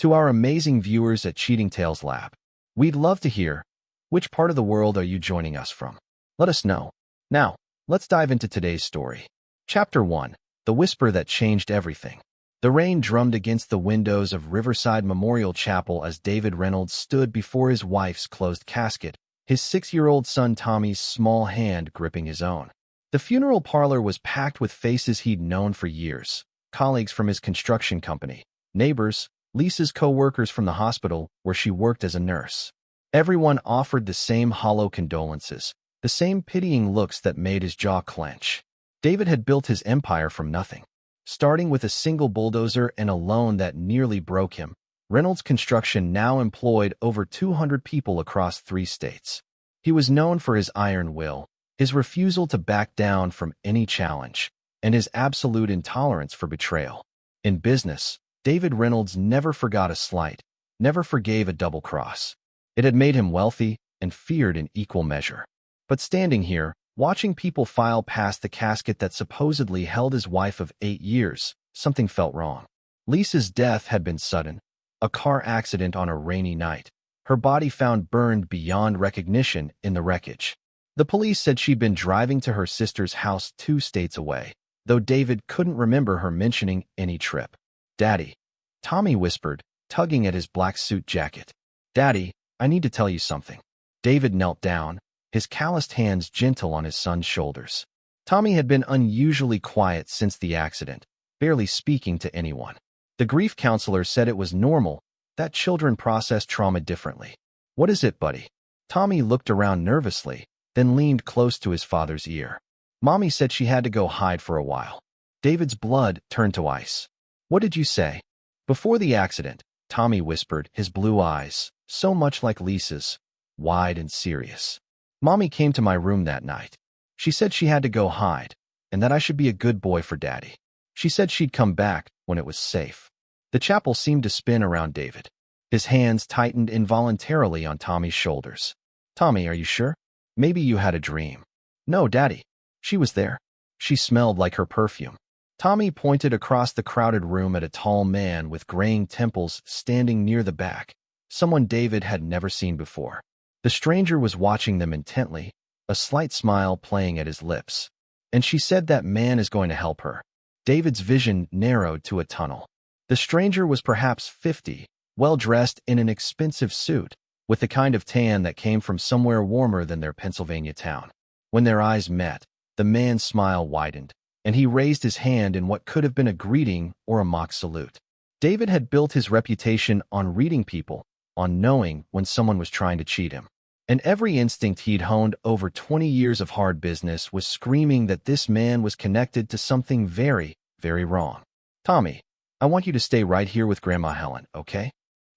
To our amazing viewers at Cheating Tales Lab, we'd love to hear, which part of the world are you joining us from? Let us know. Now, let's dive into today's story. Chapter 1. The Whisper That Changed Everything. The rain drummed against the windows of Riverside Memorial Chapel as David Reynolds stood before his wife's closed casket, his 6-year-old son Tommy's small hand gripping his own. The funeral parlor was packed with faces he'd known for years, colleagues from his construction company, neighbors, Lisa's co-workers from the hospital where she worked as a nurse. Everyone offered the same hollow condolences, the same pitying looks that made his jaw clench. David had built his empire from nothing. Starting with a single bulldozer and a loan that nearly broke him, Reynolds Construction now employed over 200 people across 3 states. He was known for his iron will, his refusal to back down from any challenge, and his absolute intolerance for betrayal. In business, David Reynolds never forgot a slight, never forgave a double cross. It had made him wealthy and feared in equal measure. But standing here, watching people file past the casket that supposedly held his wife of 8 years, something felt wrong. Lisa's death had been sudden, a car accident on a rainy night, her body found burned beyond recognition in the wreckage. The police said she'd been driving to her sister's house 2 states away, though David couldn't remember her mentioning any trip. "Daddy," Tommy whispered, tugging at his black suit jacket. "Daddy, I need to tell you something." David knelt down, his calloused hands gentle on his son's shoulders. Tommy had been unusually quiet since the accident, barely speaking to anyone. The grief counselor said it was normal, that children process trauma differently. "What is it, buddy?" Tommy looked around nervously, then leaned close to his father's ear. "Mommy said she had to go hide for a while." David's blood turned to ice. "What did you say?" "Before the accident," Tommy whispered, his blue eyes, so much like Lisa's, wide and serious. "Mommy came to my room that night. She said she had to go hide, and that I should be a good boy for Daddy. She said she'd come back when it was safe." The chapel seemed to spin around David. His hands tightened involuntarily on Tommy's shoulders. "Tommy, are you sure? Maybe you had a dream." "No, Daddy. She was there. She smelled like her perfume." Tommy pointed across the crowded room at a tall man with graying temples standing near the back, someone David had never seen before. The stranger was watching them intently, a slight smile playing at his lips. "And she said that man is going to help her." David's vision narrowed to a tunnel. The stranger was perhaps 50, well-dressed in an expensive suit, with the kind of tan that came from somewhere warmer than their Pennsylvania town. When their eyes met, the man's smile widened, and he raised his hand in what could have been a greeting or a mock salute. David had built his reputation on reading people, on knowing when someone was trying to cheat him. And every instinct he'd honed over 20 years of hard business was screaming that this man was connected to something very, very wrong. "Tommy, I want you to stay right here with Grandma Helen, okay?"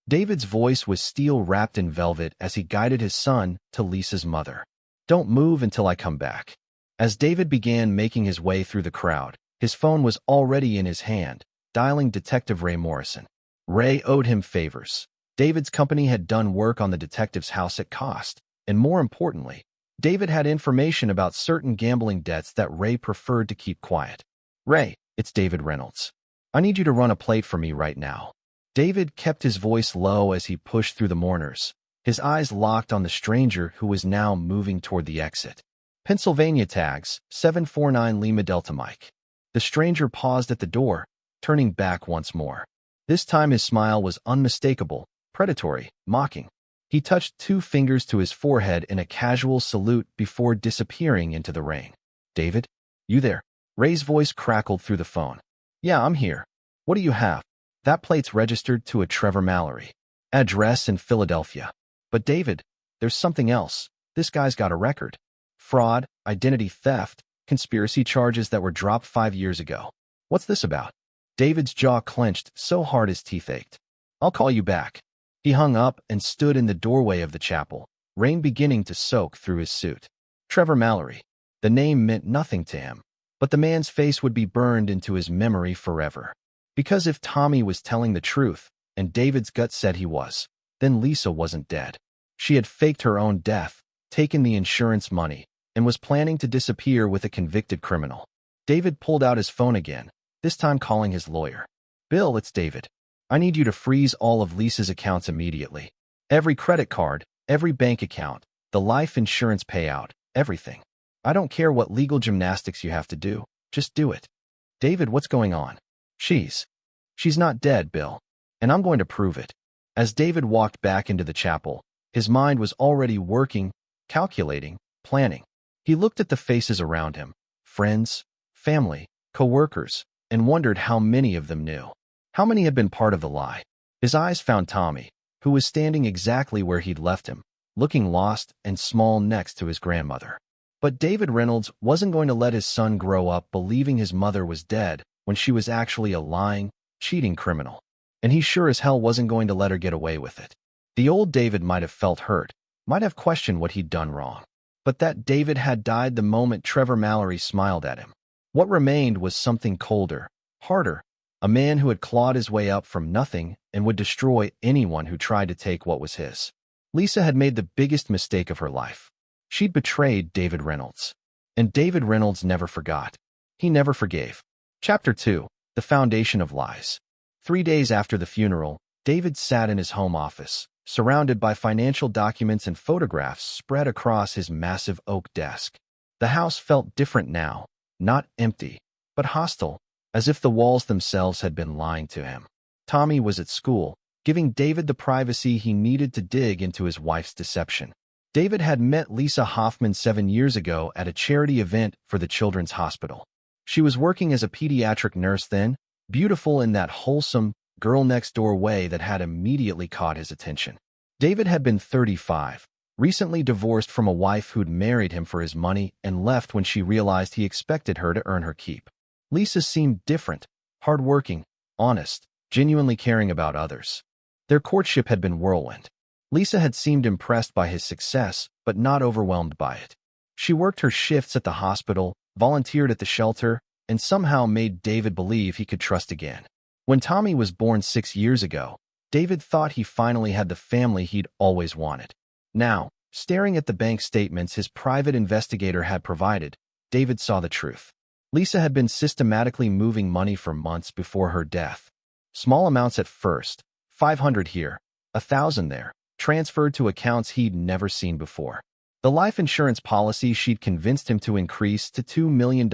David's voice was steel-wrapped in velvet as he guided his son to Lisa's mother. "Don't move until I come back." As David began making his way through the crowd, his phone was already in his hand, dialing Detective Ray Morrison. Ray owed him favors. David's company had done work on the detective's house at cost, and more importantly, David had information about certain gambling debts that Ray preferred to keep quiet. "Ray, it's David Reynolds. I need you to run a plate for me right now." David kept his voice low as he pushed through the mourners, his eyes locked on the stranger who was now moving toward the exit. "Pennsylvania tags, 749 Lima Delta Mike." The stranger paused at the door, turning back once more. This time his smile was unmistakable, predatory, mocking. He touched 2 fingers to his forehead in a casual salute before disappearing into the rain. "David? You there?" Ray's voice crackled through the phone. "Yeah, I'm here. What do you have?" "That plate's registered to a Trevor Mallory. Address in Philadelphia." "But David, there's something else. This guy's got a record. Fraud, identity theft, conspiracy charges that were dropped 5 years ago. What's this about?" David's jaw clenched so hard his teeth ached. "I'll call you back." He hung up and stood in the doorway of the chapel, rain beginning to soak through his suit. Trevor Mallory. The name meant nothing to him, but the man's face would be burned into his memory forever. Because if Tommy was telling the truth, and David's gut said he was, then Lisa wasn't dead. She had faked her own death, taken the insurance money, and was planning to disappear with a convicted criminal. David pulled out his phone again, this time calling his lawyer. "Bill, it's David. I need you to freeze all of Lisa's accounts immediately. Every credit card, every bank account, the life insurance payout, everything. I don't care what legal gymnastics you have to do. Just do it. David, what's going on? She's not dead, Bill. And I'm going to prove it. As David walked back into the chapel, his mind was already working, calculating, planning. He looked at the faces around him, friends, family, co-workers, and wondered how many of them knew. How many had been part of the lie? His eyes found Tommy, who was standing exactly where he'd left him, looking lost and small next to his grandmother. But David Reynolds wasn't going to let his son grow up believing his mother was dead when she was actually a lying, cheating criminal. And he sure as hell wasn't going to let her get away with it. The old David might have felt hurt, might have questioned what he'd done wrong. But that David had died the moment Trevor Mallory smiled at him. What remained was something colder, harder, a man who had clawed his way up from nothing and would destroy anyone who tried to take what was his. Lisa had made the biggest mistake of her life. She'd betrayed David Reynolds. And David Reynolds never forgot. He never forgave. Chapter 2. The Foundation of Lies. 3 days after the funeral, David sat in his home office, surrounded by financial documents and photographs spread across his massive oak desk. The house felt different now, not empty, but hostile, as if the walls themselves had been lying to him. Tommy was at school, giving David the privacy he needed to dig into his wife's deception. David had met Lisa Hoffman 7 years ago at a charity event for the Children's Hospital. She was working as a pediatric nurse then, beautiful in that wholesome, girl-next-door way that had immediately caught his attention. David had been 35, recently divorced from a wife who'd married him for his money and left when she realized he expected her to earn her keep. Lisa seemed different, hardworking, honest, genuinely caring about others. Their courtship had been whirlwind. Lisa had seemed impressed by his success, but not overwhelmed by it. She worked her shifts at the hospital, volunteered at the shelter, and somehow made David believe he could trust again. When Tommy was born 6 years ago, David thought he finally had the family he'd always wanted. Now, staring at the bank statements his private investigator had provided, David saw the truth. Lisa had been systematically moving money for months before her death. Small amounts at first, $500 here, $1,000 there, transferred to accounts he'd never seen before. The life insurance policy she'd convinced him to increase to $2 million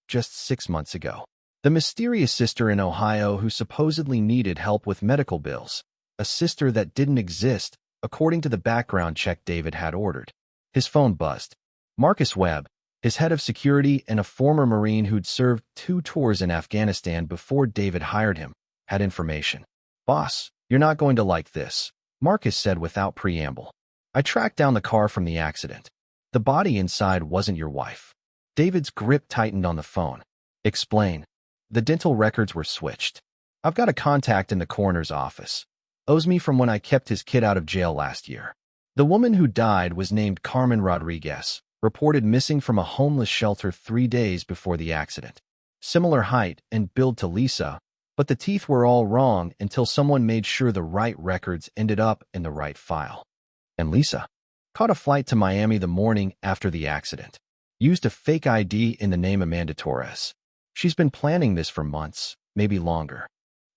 just 6 months ago. The mysterious sister in Ohio who supposedly needed help with medical bills. A sister that didn't exist, according to the background check David had ordered. His phone buzzed. Marcus Webb, his head of security and a former Marine who'd served 2 tours in Afghanistan before David hired him, had information. "Boss, you're not going to like this," Marcus said without preamble. "I tracked down the car from the accident. The body inside wasn't your wife." David's grip tightened on the phone. "Explain." "The dental records were switched. I've got a contact in the coroner's office. Owes me from when I kept his kid out of jail last year. The woman who died was named Carmen Rodriguez, reported missing from a homeless shelter 3 days before the accident. Similar height and build to Lisa, but the teeth were all wrong until someone made sure the right records ended up in the right file. And Lisa caught a flight to Miami the morning after the accident. Used a fake ID in the name Amanda Torres. She's been planning this for months, maybe longer."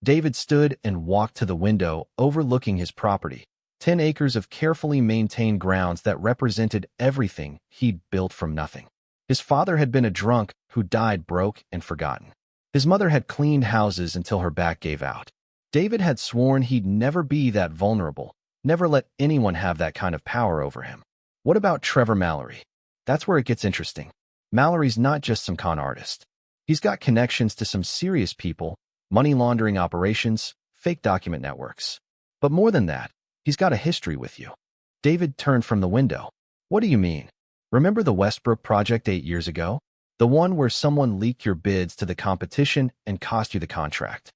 David stood and walked to the window overlooking his property, 10 acres of carefully maintained grounds that represented everything he'd built from nothing. His father had been a drunk who died broke and forgotten. His mother had cleaned houses until her back gave out. David had sworn he'd never be that vulnerable, never let anyone have that kind of power over him. What about Trevor Mallory? That's where it gets interesting. Mallory's not just some con artist. He's got connections to some serious people, money laundering operations, fake document networks. But more than that, he's got a history with you. David turned from the window. "What do you mean? Remember the Westbrook project 8 years ago? The one where someone leaked your bids to the competition and cost you the contract."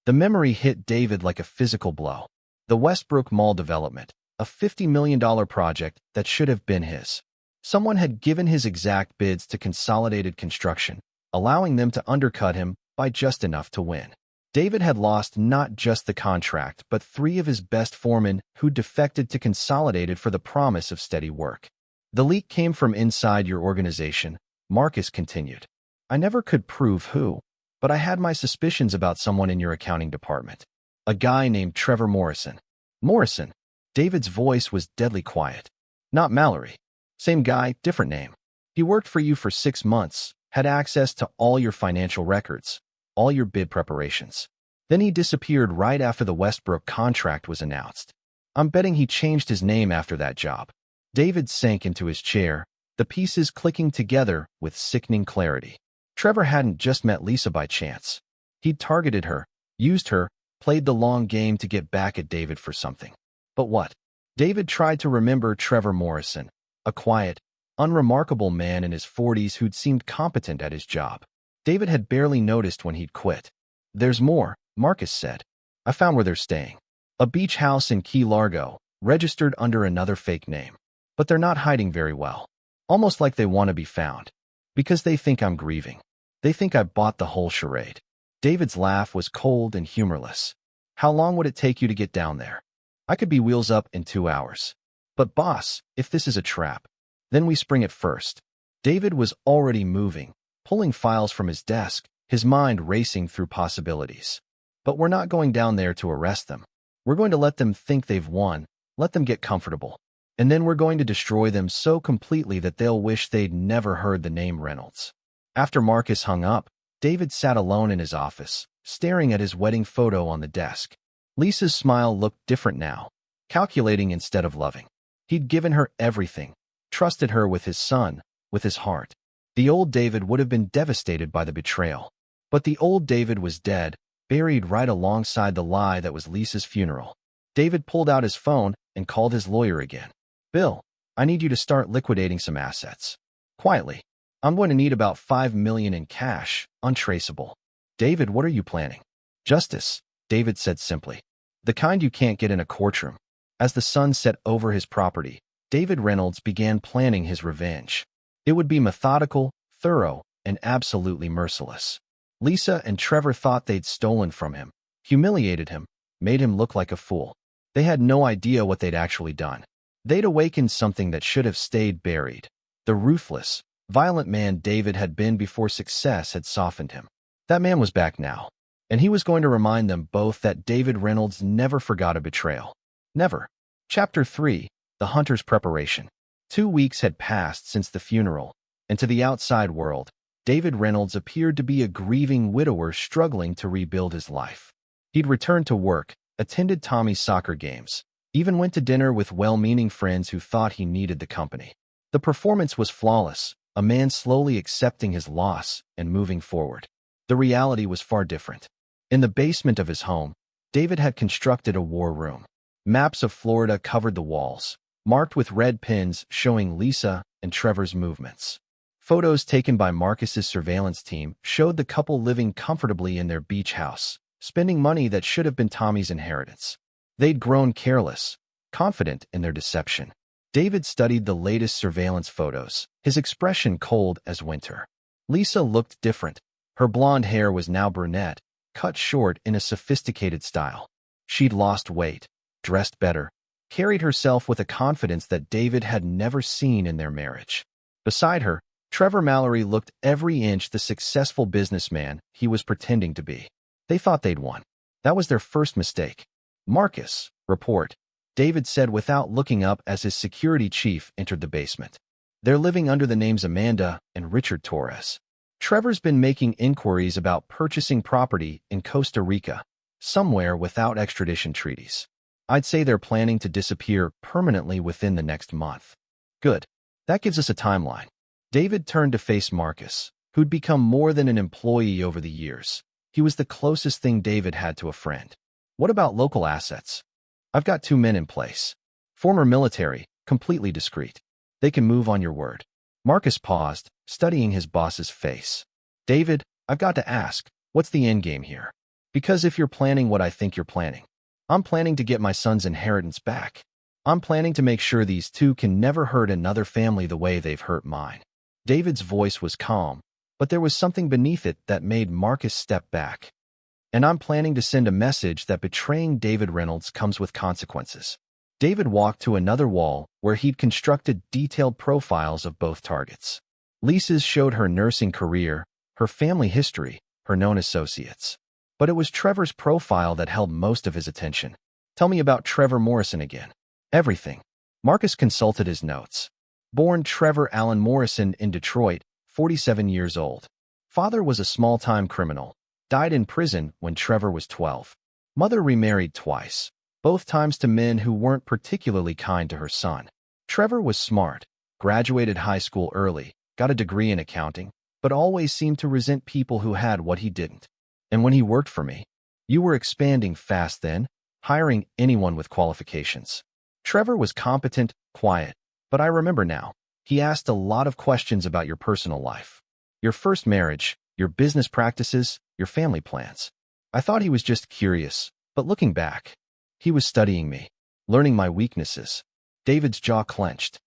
The memory hit David like a physical blow. The Westbrook Mall development, a $50 million project that should have been his. Someone had given his exact bids to Consolidated Construction, allowing them to undercut him by just enough to win. David had lost not just the contract, but 3 of his best foremen who defected to Consolidated for the promise of steady work. "The leak came from inside your organization," Marcus continued. "I never could prove who, but I had my suspicions about someone in your accounting department. A guy named Trevor Morrison. Morrison. David's voice was deadly quiet. Not Mallory. Same guy, different name. He worked for you for 6 months, had access to all your financial records, all your bid preparations. Then he disappeared right after the Westbrook contract was announced. I'm betting he changed his name after that job. David sank into his chair, the pieces clicking together with sickening clarity. Trevor hadn't just met Lisa by chance. He'd targeted her, used her, played the long game to get back at David for something. But what? David tried to remember Trevor Morrison, a quiet, unremarkable man in his 40s who'd seemed competent at his job. David had barely noticed when he'd quit. There's more, Marcus said. I found where they're staying. A beach house in Key Largo, registered under another fake name. But they're not hiding very well. Almost like they want to be found. Because they think I'm grieving. They think I bought the whole charade. David's laugh was cold and humorless. How long would it take you to get down there? I could be wheels up in 2 hours. But boss, if this is a trap, then we spring it first. David was already moving, pulling files from his desk, his mind racing through possibilities. But we're not going down there to arrest them. We're going to let them think they've won, let them get comfortable. And then we're going to destroy them so completely that they'll wish they'd never heard the name Reynolds. After Marcus hung up, David sat alone in his office, staring at his wedding photo on the desk. Lisa's smile looked different now, calculating instead of loving. He'd given her everything, trusted her with his son, with his heart. The old David would have been devastated by the betrayal. But the old David was dead, buried right alongside the lie that was Lisa's funeral. David pulled out his phone and called his lawyer again. Bill, I need you to start liquidating some assets. Quietly. I'm going to need about $5 million in cash, untraceable. David, what are you planning? Justice, David said simply. The kind you can't get in a courtroom. As the sun set over his property, David Reynolds began planning his revenge. It would be methodical, thorough, and absolutely merciless. Lisa and Trevor thought they'd stolen from him, humiliated him, made him look like a fool. They had no idea what they'd actually done. They'd awakened something that should have stayed buried. The ruthless, violent man David had been before success had softened him. That man was back now, and he was going to remind them both that David Reynolds never forgot a betrayal. Never. Chapter 3, The Hunter's Preparation. 2 weeks had passed since the funeral, and to the outside world, David Reynolds appeared to be a grieving widower struggling to rebuild his life. He'd returned to work, attended Tommy's soccer games, even went to dinner with well-meaning friends who thought he needed the company. The performance was flawless, a man slowly accepting his loss and moving forward. The reality was far different. In the basement of his home, David had constructed a war room. Maps of Florida covered the walls, marked with red pins showing Lisa and Trevor's movements. Photos taken by Marcus's surveillance team showed the couple living comfortably in their beach house, spending money that should have been Tommy's inheritance. They'd grown careless, confident in their deception. David studied the latest surveillance photos, his expression cold as winter. Lisa looked different. Her blonde hair was now brunette, cut short in a sophisticated style. She'd lost weight, dressed better, carried herself with a confidence that David had never seen in their marriage. Beside her, Trevor Mallory looked every inch the successful businessman he was pretending to be. They thought they'd won. That was their first mistake. Marcus, report, David said without looking up as his security chief entered the basement. They're living under the names Amanda and Richard Torres. Trevor's been making inquiries about purchasing property in Costa Rica, somewhere without extradition treaties. I'd say they're planning to disappear permanently within the next month. Good. That gives us a timeline. David turned to face Marcus, who'd become more than an employee over the years. He was the closest thing David had to a friend. What about local assets? I've got 2 men in place. Former military, completely discreet. They can move on your word. Marcus paused, studying his boss's face. David, I've got to ask, what's the end game here? Because if you're planning what I think you're planning, I'm planning to get my son's inheritance back. I'm planning to make sure these two can never hurt another family the way they've hurt mine. David's voice was calm, but there was something beneath it that made Marcus step back. And I'm planning to send a message that betraying David Reynolds comes with consequences. David walked to another wall where he'd constructed detailed profiles of both targets. Lisa's showed her nursing career, her family history, her known associates. But it was Trevor's profile that held most of his attention. Tell me about Trevor Morrison again. Everything. Marcus consulted his notes. Born Trevor Allen Morrison in Detroit, 47 years old. Father was a small-time criminal. Died in prison when Trevor was 12. Mother remarried twice, both times to men who weren't particularly kind to her son. Trevor was smart, graduated high school early, got a degree in accounting, but always seemed to resent people who had what he didn't. And when he worked for me, you were expanding fast then, hiring anyone with qualifications. Trevor was competent, quiet, but I remember now, he asked a lot of questions about your personal life. Your first marriage, your business practices, your family plans. I thought he was just curious, but looking back, he was studying me, learning my weaknesses. David's jaw clenched.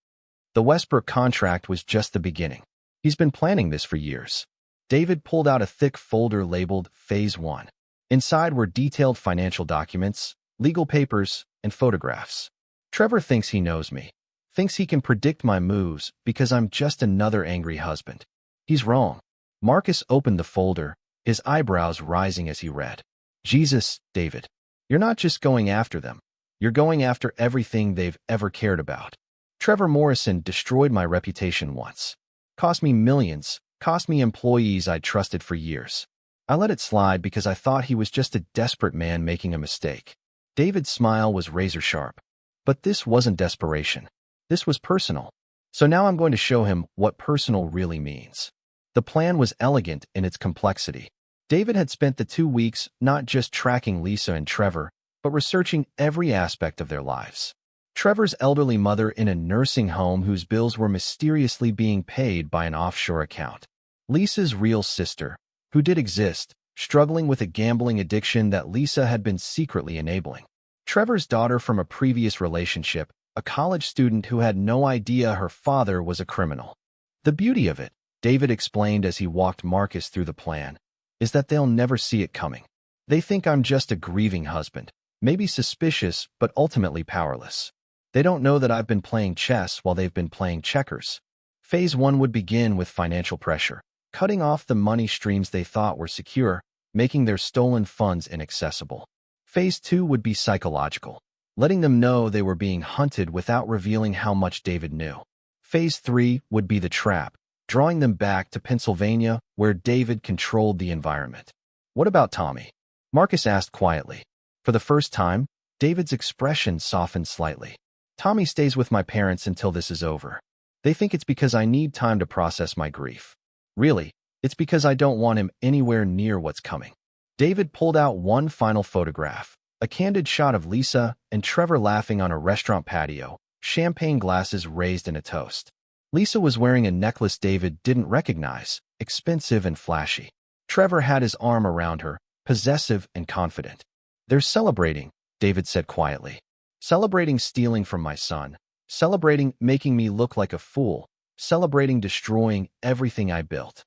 The Westbrook contract was just the beginning. He's been planning this for years. David pulled out a thick folder labeled Phase 1. Inside were detailed financial documents, legal papers, and photographs. Trevor thinks he knows me, thinks he can predict my moves because I'm just another angry husband. He's wrong. Marcus opened the folder, his eyebrows rising as he read. Jesus, David. You're not just going after them. You're going after everything they've ever cared about. Trevor Morrison destroyed my reputation once. Cost me millions, cost me employees I'd trusted for years. I let it slide because I thought he was just a desperate man making a mistake. David's smile was razor sharp. But this wasn't desperation. This was personal. So now I'm going to show him what personal really means. The plan was elegant in its complexity. David had spent the 2 weeks not just tracking Lisa and Trevor, but researching every aspect of their lives. Trevor's elderly mother in a nursing home whose bills were mysteriously being paid by an offshore account. Lisa's real sister, who did exist, struggling with a gambling addiction that Lisa had been secretly enabling. Trevor's daughter from a previous relationship, a college student who had no idea her father was a criminal. The beauty of it, David explained as he walked Marcus through the plan, is that they'll never see it coming. They think I'm just a grieving husband, maybe suspicious, but ultimately powerless. They don't know that I've been playing chess while they've been playing checkers. Phase 1 would begin with financial pressure, cutting off the money streams they thought were secure, making their stolen funds inaccessible. Phase 2 would be psychological, letting them know they were being hunted without revealing how much David knew. Phase 3 would be the trap, drawing them back to Pennsylvania, where David controlled the environment. What about Tommy? Marcus asked quietly. For the first time, David's expression softened slightly. Tommy stays with my parents until this is over. They think it's because I need time to process my grief. Really, it's because I don't want him anywhere near what's coming. David pulled out one final photograph, a candid shot of Lisa and Trevor laughing on a restaurant patio, champagne glasses raised in a toast. Lisa was wearing a necklace David didn't recognize, expensive and flashy. Trevor had his arm around her, possessive and confident. They're celebrating, David said quietly. Celebrating stealing from my son. Celebrating making me look like a fool. Celebrating destroying everything I built.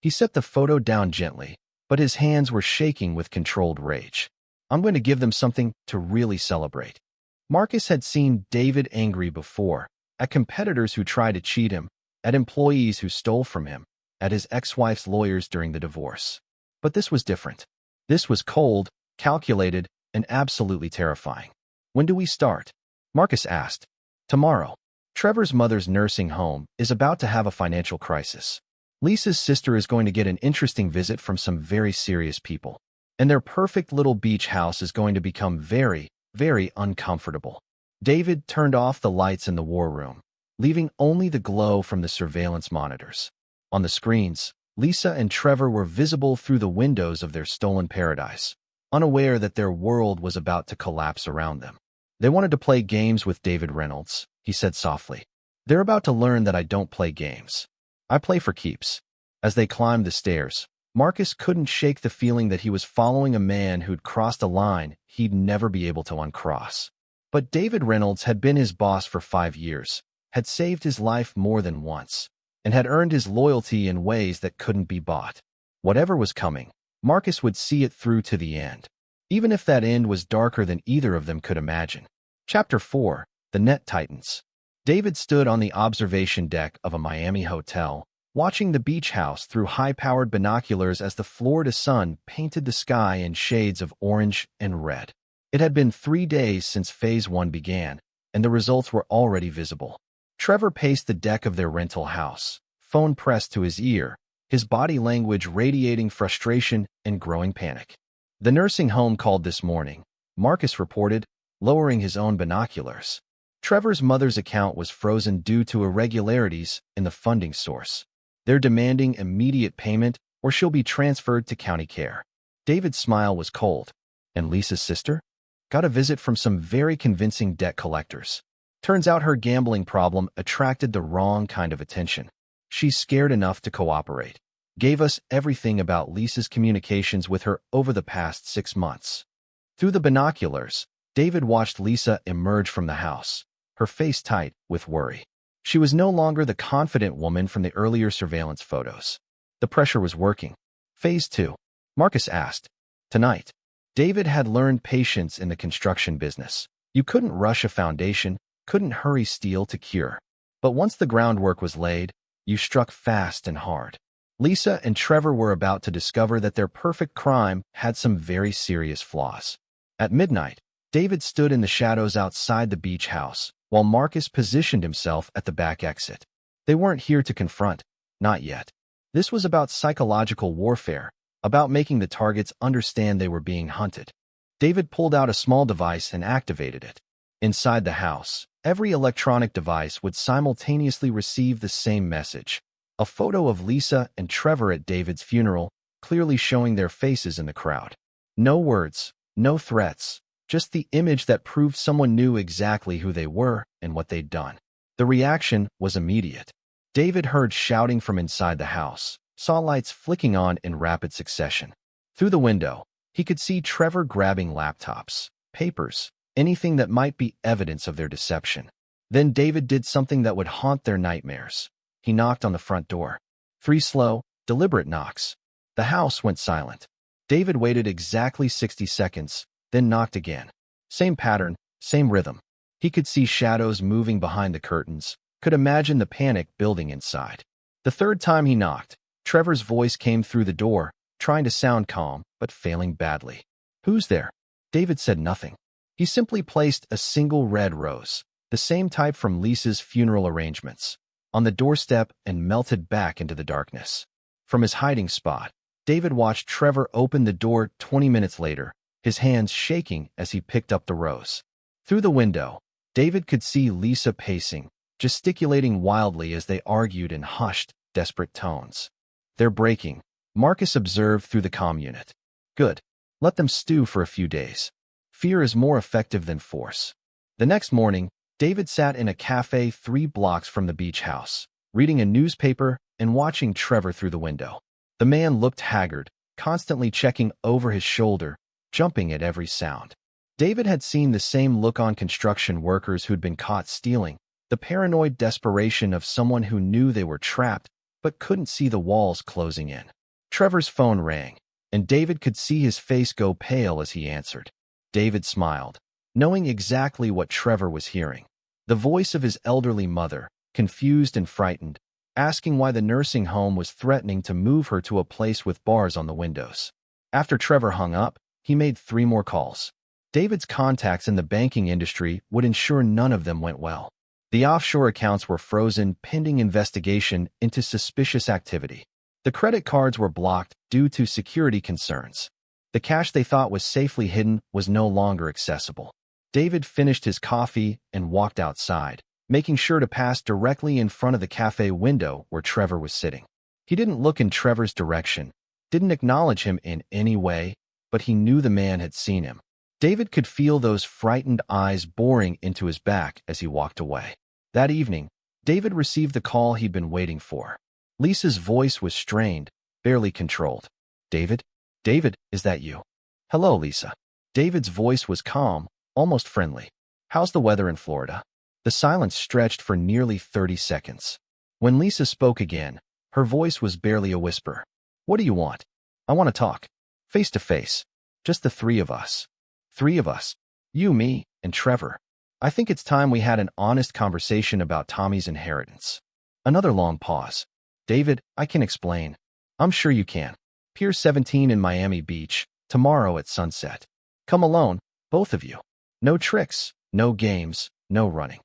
He set the photo down gently, but his hands were shaking with controlled rage. I'm going to give them something to really celebrate. Marcus had seen David angry before, at competitors who tried to cheat him, at employees who stole from him, at his ex-wife's lawyers during the divorce. But this was different. This was cold, calculated, and absolutely terrifying. When do we start? Marcus asked. Tomorrow. Trevor's mother's nursing home is about to have a financial crisis. Lisa's sister is going to get an interesting visit from some very serious people. And their perfect little beach house is going to become very, very uncomfortable. David turned off the lights in the war room, leaving only the glow from the surveillance monitors. On the screens, Lisa and Trevor were visible through the windows of their stolen paradise, unaware that their world was about to collapse around them. They wanted to play games with David Reynolds, he said softly. They're about to learn that I don't play games. I play for keeps. As they climbed the stairs, Marcus couldn't shake the feeling that he was following a man who'd crossed a line he'd never be able to uncross. But David Reynolds had been his boss for 5 years, had saved his life more than once, and had earned his loyalty in ways that couldn't be bought. Whatever was coming, Marcus would see it through to the end, even if that end was darker than either of them could imagine. Chapter 4. The Net Titans. David stood on the observation deck of a Miami hotel, watching the beach house through high-powered binoculars as the Florida sun painted the sky in shades of orange and red. It had been 3 days since Phase 1 began, and the results were already visible. Trevor paced the deck of their rental house, phone pressed to his ear, his body language radiating frustration and growing panic. The nursing home called this morning, Marcus reported, lowering his own binoculars. Trevor's mother's account was frozen due to irregularities in the funding source. They're demanding immediate payment or she'll be transferred to county care. David's smile was cold. And Lisa's sister? Got a visit from some very convincing debt collectors. Turns out her gambling problem attracted the wrong kind of attention. She's scared enough to cooperate. Gave us everything about Lisa's communications with her over the past 6 months. Through the binoculars, David watched Lisa emerge from the house, her face tight with worry. She was no longer the confident woman from the earlier surveillance photos. The pressure was working. Phase 2. Marcus asked. Tonight. David had learned patience in the construction business. You couldn't rush a foundation, couldn't hurry steel to cure. But once the groundwork was laid, you struck fast and hard. Lisa and Trevor were about to discover that their perfect crime had some very serious flaws. At midnight, David stood in the shadows outside the beach house, while Marcus positioned himself at the back exit. They weren't here to confront, not yet. This was about psychological warfare, about making the targets understand they were being hunted. David pulled out a small device and activated it. Inside the house, every electronic device would simultaneously receive the same message. A photo of Lisa and Trevor at David's funeral, clearly showing their faces in the crowd. No words, no threats, just the image that proved someone knew exactly who they were and what they'd done. The reaction was immediate. David heard shouting from inside the house, saw lights flicking on in rapid succession. Through the window, he could see Trevor grabbing laptops, papers, anything that might be evidence of their deception. Then David did something that would haunt their nightmares. He knocked on the front door. 3 slow, deliberate knocks. The house went silent. David waited exactly 60 seconds, then knocked again. Same pattern, same rhythm. He could see shadows moving behind the curtains, could imagine the panic building inside. The third time he knocked, Trevor's voice came through the door, trying to sound calm, but failing badly. Who's there? David said nothing. He simply placed a single red rose, the same type from Lisa's funeral arrangements, on the doorstep and melted back into the darkness. From his hiding spot, David watched Trevor open the door 20 minutes later, his hands shaking as he picked up the rose. Through the window, David could see Lisa pacing, gesticulating wildly as they argued in hushed, desperate tones. They're breaking, Marcus observed through the comm unit. Good. Let them stew for a few days. Fear is more effective than force. The next morning, David sat in a cafe 3 blocks from the beach house, reading a newspaper and watching Trevor through the window. The man looked haggard, constantly checking over his shoulder, jumping at every sound. David had seen the same look on construction workers who'd been caught stealing, the paranoid desperation of someone who knew they were trapped but couldn't see the walls closing in. Trevor's phone rang, and David could see his face go pale as he answered. David smiled, knowing exactly what Trevor was hearing. The voice of his elderly mother, confused and frightened, asking why the nursing home was threatening to move her to a place with bars on the windows. After Trevor hung up, he made 3 more calls. David's contacts in the banking industry would ensure none of them went well. The offshore accounts were frozen pending investigation into suspicious activity. The credit cards were blocked due to security concerns. The cash they thought was safely hidden was no longer accessible. David finished his coffee and walked outside, making sure to pass directly in front of the cafe window where Trevor was sitting. He didn't look in Trevor's direction, didn't acknowledge him in any way, but he knew the man had seen him. David could feel those frightened eyes boring into his back as he walked away. That evening, David received the call he'd been waiting for. Lisa's voice was strained, barely controlled. David? David, is that you? Hello, Lisa. David's voice was calm, almost friendly. How's the weather in Florida? The silence stretched for nearly 30 seconds. When Lisa spoke again, her voice was barely a whisper. What do you want? I want to talk. Face to face. Just the 3 of us. 3 of us. You, me, and Trevor. I think it's time we had an honest conversation about Tommy's inheritance. Another long pause. David, I can explain. I'm sure you can. Pier 17 in Miami Beach, tomorrow at sunset. Come alone, both of you. No tricks, no games, no running.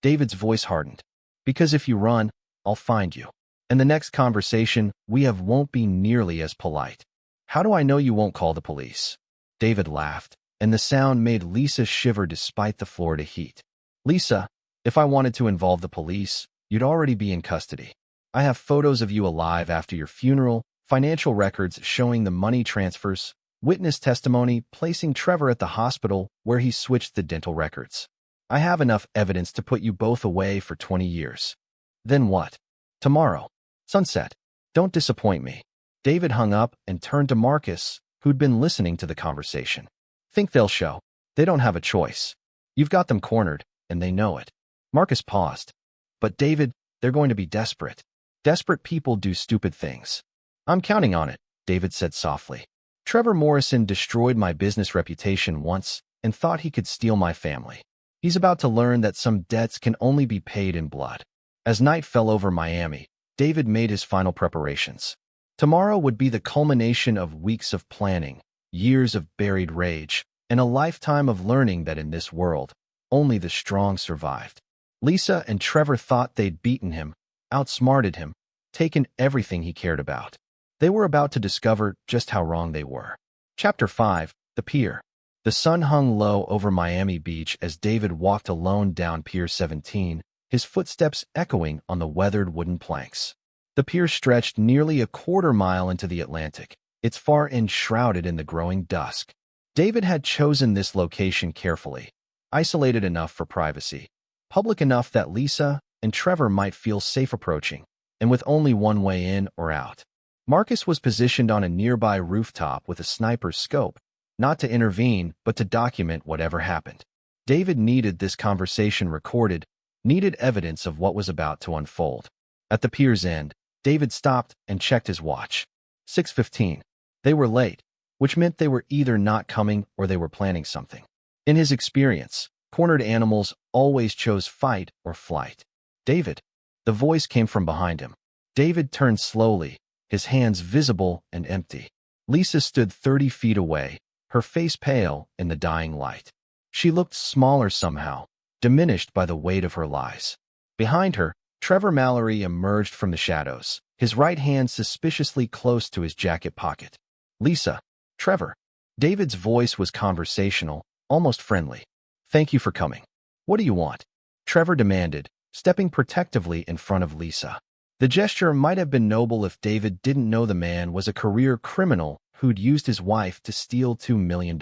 David's voice hardened. Because if you run, I'll find you. And the next conversation we have won't be nearly as polite. How do I know you won't call the police? David laughed, and the sound made Lisa shiver despite the Florida heat. Lisa, if I wanted to involve the police, you'd already be in custody. I have photos of you alive after your funeral, financial records showing the money transfers, witness testimony placing Trevor at the hospital where he switched the dental records. I have enough evidence to put you both away for 20 years. Then what? Tomorrow. Sunset. Don't disappoint me. David hung up and turned to Marcus, who'd been listening to the conversation. Think they'll show. They don't have a choice. You've got them cornered, and they know it. Marcus paused. But David, they're going to be desperate. Desperate people do stupid things. I'm counting on it, David said softly. Trevor Morrison destroyed my business reputation once and thought he could steal my family. He's about to learn that some debts can only be paid in blood. As night fell over Miami, David made his final preparations. Tomorrow would be the culmination of weeks of planning, years of buried rage, and a lifetime of learning that in this world, only the strong survived. Lisa and Trevor thought they'd beaten him, outsmarted him, taken everything he cared about. They were about to discover just how wrong they were. Chapter 5, The Pier. The sun hung low over Miami Beach as David walked alone down Pier 17, his footsteps echoing on the weathered wooden planks. The pier stretched nearly a quarter-mile into the Atlantic, its far end shrouded in the growing dusk. David had chosen this location carefully, isolated enough for privacy, public enough that Lisa and Trevor might feel safe approaching, and with only one way in or out. Marcus was positioned on a nearby rooftop with a sniper's scope, not to intervene, but to document whatever happened. David needed this conversation recorded, needed evidence of what was about to unfold. At the pier's end, David stopped and checked his watch. 6:15. They were late, which meant they were either not coming or they were planning something. In his experience, cornered animals always chose fight or flight. David. The voice came from behind him. David turned slowly, his hands visible and empty. Lisa stood 30 feet away, her face pale in the dying light. She looked smaller somehow, diminished by the weight of her lies. Behind her, Trevor Mallory emerged from the shadows, his right hand suspiciously close to his jacket pocket. Lisa. Trevor. David's voice was conversational, almost friendly. Thank you for coming. What do you want? Trevor demanded, stepping protectively in front of Lisa. The gesture might have been noble if David didn't know the man was a career criminal who'd used his wife to steal $2 million.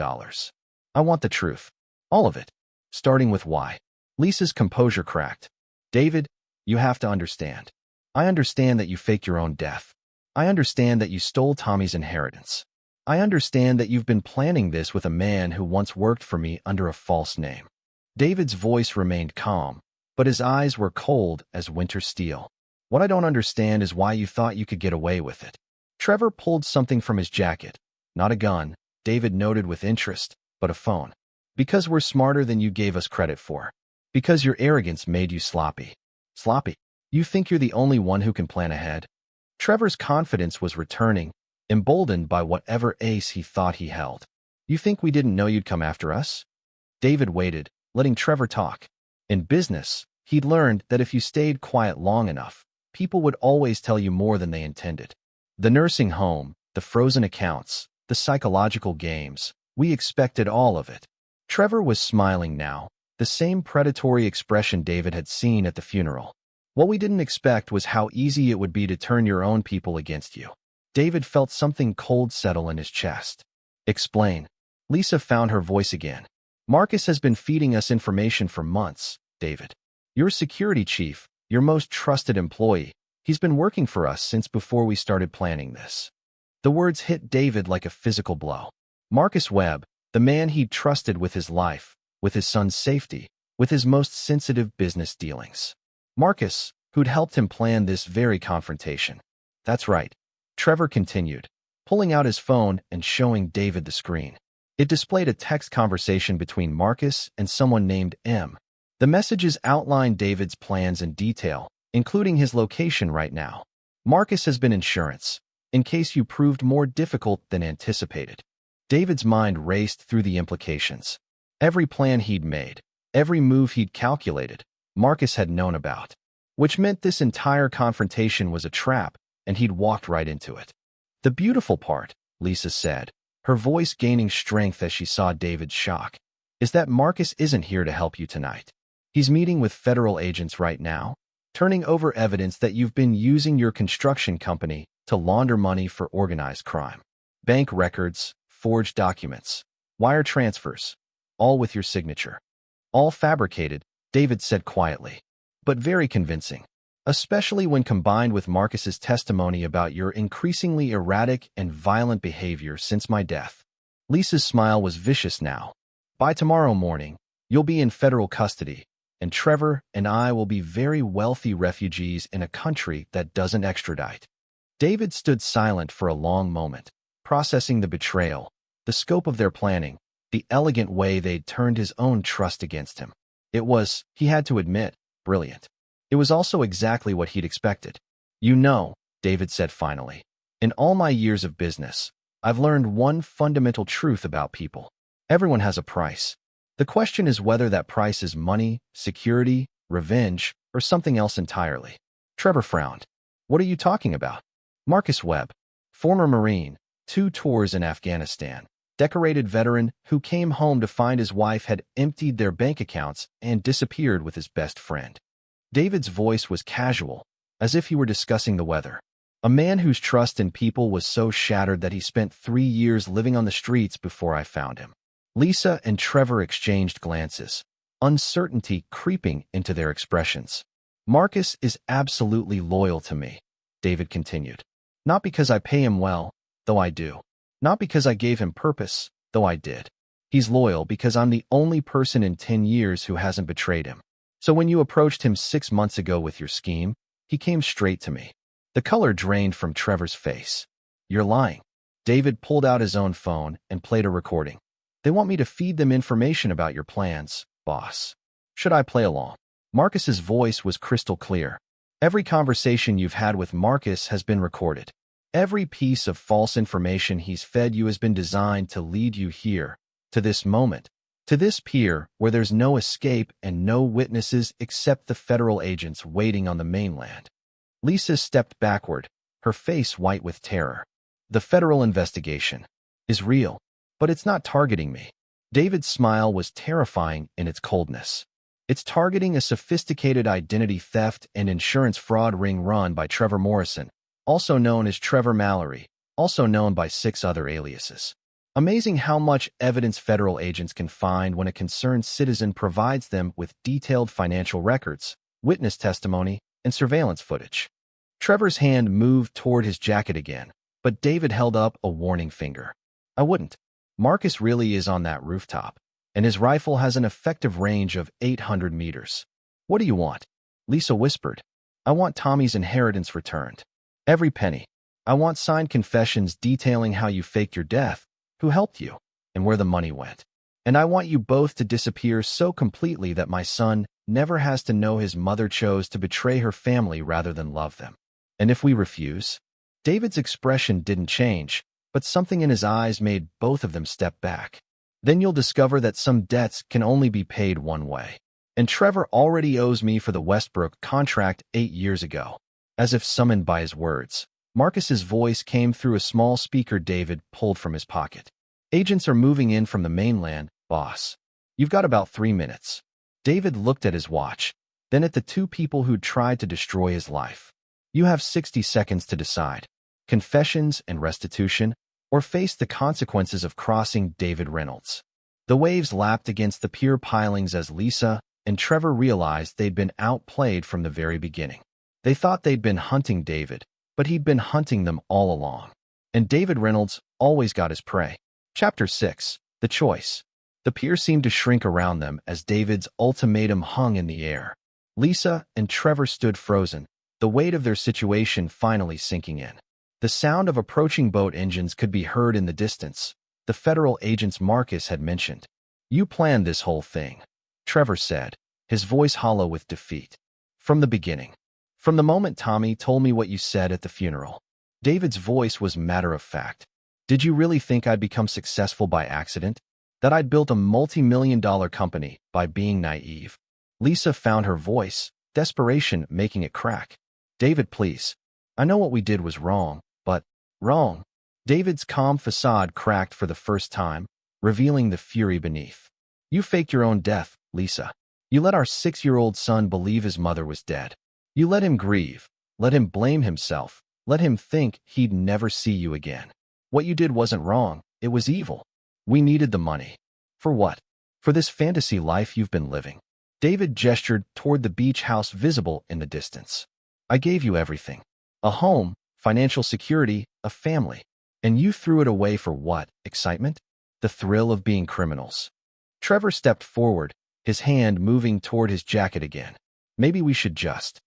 I want the truth. All of it. Starting with why. Lisa's composure cracked. David, you have to understand. I understand that you faked your own death. I understand that you stole Tommy's inheritance. I understand that you've been planning this with a man who once worked for me under a false name. David's voice remained calm, but his eyes were cold as winter steel. What I don't understand is why you thought you could get away with it. Trevor pulled something from his jacket. Not a gun, David noted with interest, but a phone. Because we're smarter than you gave us credit for. Because your arrogance made you sloppy. Sloppy? You think you're the only one who can plan ahead? Trevor's confidence was returning, emboldened by whatever ace he thought he held. You think we didn't know you'd come after us? David waited, letting Trevor talk. In business, he'd learned that if you stayed quiet long enough, people would always tell you more than they intended. The nursing home, the frozen accounts, the psychological games, we expected all of it. Trevor was smiling now, the same predatory expression David had seen at the funeral. What we didn't expect was how easy it would be to turn your own people against you. David felt something cold settle in his chest. Explain. Lisa found her voice again. Marcus has been feeding us information for months, David. Your security chief, your most trusted employee, he's been working for us since before we started planning this. The words hit David like a physical blow. Marcus Webb, the man he'd trusted with his life, with his son's safety, with his most sensitive business dealings. Marcus, who'd helped him plan this very confrontation. That's right. Trevor continued, pulling out his phone and showing David the screen. It displayed a text conversation between Marcus and someone named M. The messages outlined David's plans in detail, including his location right now. Marcus has been insurance, in case you proved more difficult than anticipated. David's mind raced through the implications. Every plan he'd made, every move he'd calculated, Marcus had known about, which meant this entire confrontation was a trap, and he'd walked right into it. The beautiful part, Lisa said, her voice gaining strength as she saw David's shock, is that Marcus isn't here to help you tonight. He's meeting with federal agents right now, turning over evidence that you've been using your construction company to launder money for organized crime. Bank records, forged documents, wire transfers, all with your signature. All fabricated, David said quietly, but very convincing, especially when combined with Marcus's testimony about your increasingly erratic and violent behavior since my death. Lisa's smile was vicious now. By tomorrow morning, you'll be in federal custody, and Trevor and I will be very wealthy refugees in a country that doesn't extradite. David stood silent for a long moment, processing the betrayal, the scope of their planning, the elegant way they'd turned his own trust against him. It was, he had to admit, brilliant. It was also exactly what he'd expected. You know, David said finally, in all my years of business, I've learned one fundamental truth about people. Everyone has a price. The question is whether that price is money, security, revenge, or something else entirely. Trevor frowned. What are you talking about? Marcus Webb, former Marine, 2 tours in Afghanistan, decorated veteran who came home to find his wife had emptied their bank accounts and disappeared with his best friend. David's voice was casual, as if he were discussing the weather. A man whose trust in people was so shattered that he spent 3 years living on the streets before I found him. Lisa and Trevor exchanged glances, uncertainty creeping into their expressions. Marcus is absolutely loyal to me, David continued. Not because I pay him well, though I do. Not because I gave him purpose, though I did. He's loyal because I'm the only person in 10 years who hasn't betrayed him. So when you approached him 6 months ago with your scheme, he came straight to me. The color drained from Trevor's face. You're lying. David pulled out his own phone and played a recording. They want me to feed them information about your plans, boss. Should I play along? Marcus's voice was crystal clear. Every conversation you've had with Marcus has been recorded. Every piece of false information he's fed you has been designed to lead you here, to this moment, to this pier where there's no escape and no witnesses except the federal agents waiting on the mainland. Lisa stepped backward, her face white with terror. The federal investigation is real, but it's not targeting me. David's smile was terrifying in its coldness. It's targeting a sophisticated identity theft and insurance fraud ring run by Trevor Morrison, also known as Trevor Mallory, also known by 6 other aliases. Amazing how much evidence federal agents can find when a concerned citizen provides them with detailed financial records, witness testimony, and surveillance footage. Trevor's hand moved toward his jacket again, but David held up a warning finger. I wouldn't. Marcus really is on that rooftop, and his rifle has an effective range of 800 meters. What do you want? Lisa whispered. I want Tommy's inheritance returned. Every penny. I want signed confessions detailing how you faked your death, who helped you, and where the money went. And I want you both to disappear so completely that my son never has to know his mother chose to betray her family rather than love them. And if we refuse? David's expression didn't change, but something in his eyes made both of them step back. Then you'll discover that some debts can only be paid one way. And Trevor already owes me for the Westbrook contract 8 years ago. As if summoned by his words, Marcus's voice came through a small speaker David pulled from his pocket. Agents are moving in from the mainland, boss. You've got about 3 minutes. David looked at his watch, then at the 2 people who'd tried to destroy his life. You have 60 seconds to decide. Confessions and restitution, or face the consequences of crossing David Reynolds. The waves lapped against the pier pilings as Lisa and Trevor realized they'd been outplayed from the very beginning. They thought they'd been hunting David, but he'd been hunting them all along. And David Reynolds always got his prey. Chapter 6. The Choice. The pier seemed to shrink around them as David's ultimatum hung in the air. Lisa and Trevor stood frozen, the weight of their situation finally sinking in. The sound of approaching boat engines could be heard in the distance. The federal agents Marcus had mentioned. You planned this whole thing, Trevor said, his voice hollow with defeat. From the beginning. From the moment Tommy told me what you said at the funeral. David's voice was matter-of-fact. Did you really think I'd become successful by accident? That I'd built a multi-million-dollar company by being naive? Lisa found her voice, desperation making it crack. David, please. I know what we did was wrong, but wrong. David's calm facade cracked for the first time, revealing the fury beneath. You faked your own death, Lisa. You let our 6-year-old son believe his mother was dead. You let him grieve, let him blame himself, let him think he'd never see you again. What you did wasn't wrong, it was evil. We needed the money. For what? For this fantasy life you've been living. David gestured toward the beach house visible in the distance. I gave you everything. A home, financial security, a family. And you threw it away for what? Excitement? The thrill of being criminals. Trevor stepped forward, his hand moving toward his jacket again. Maybe we should just.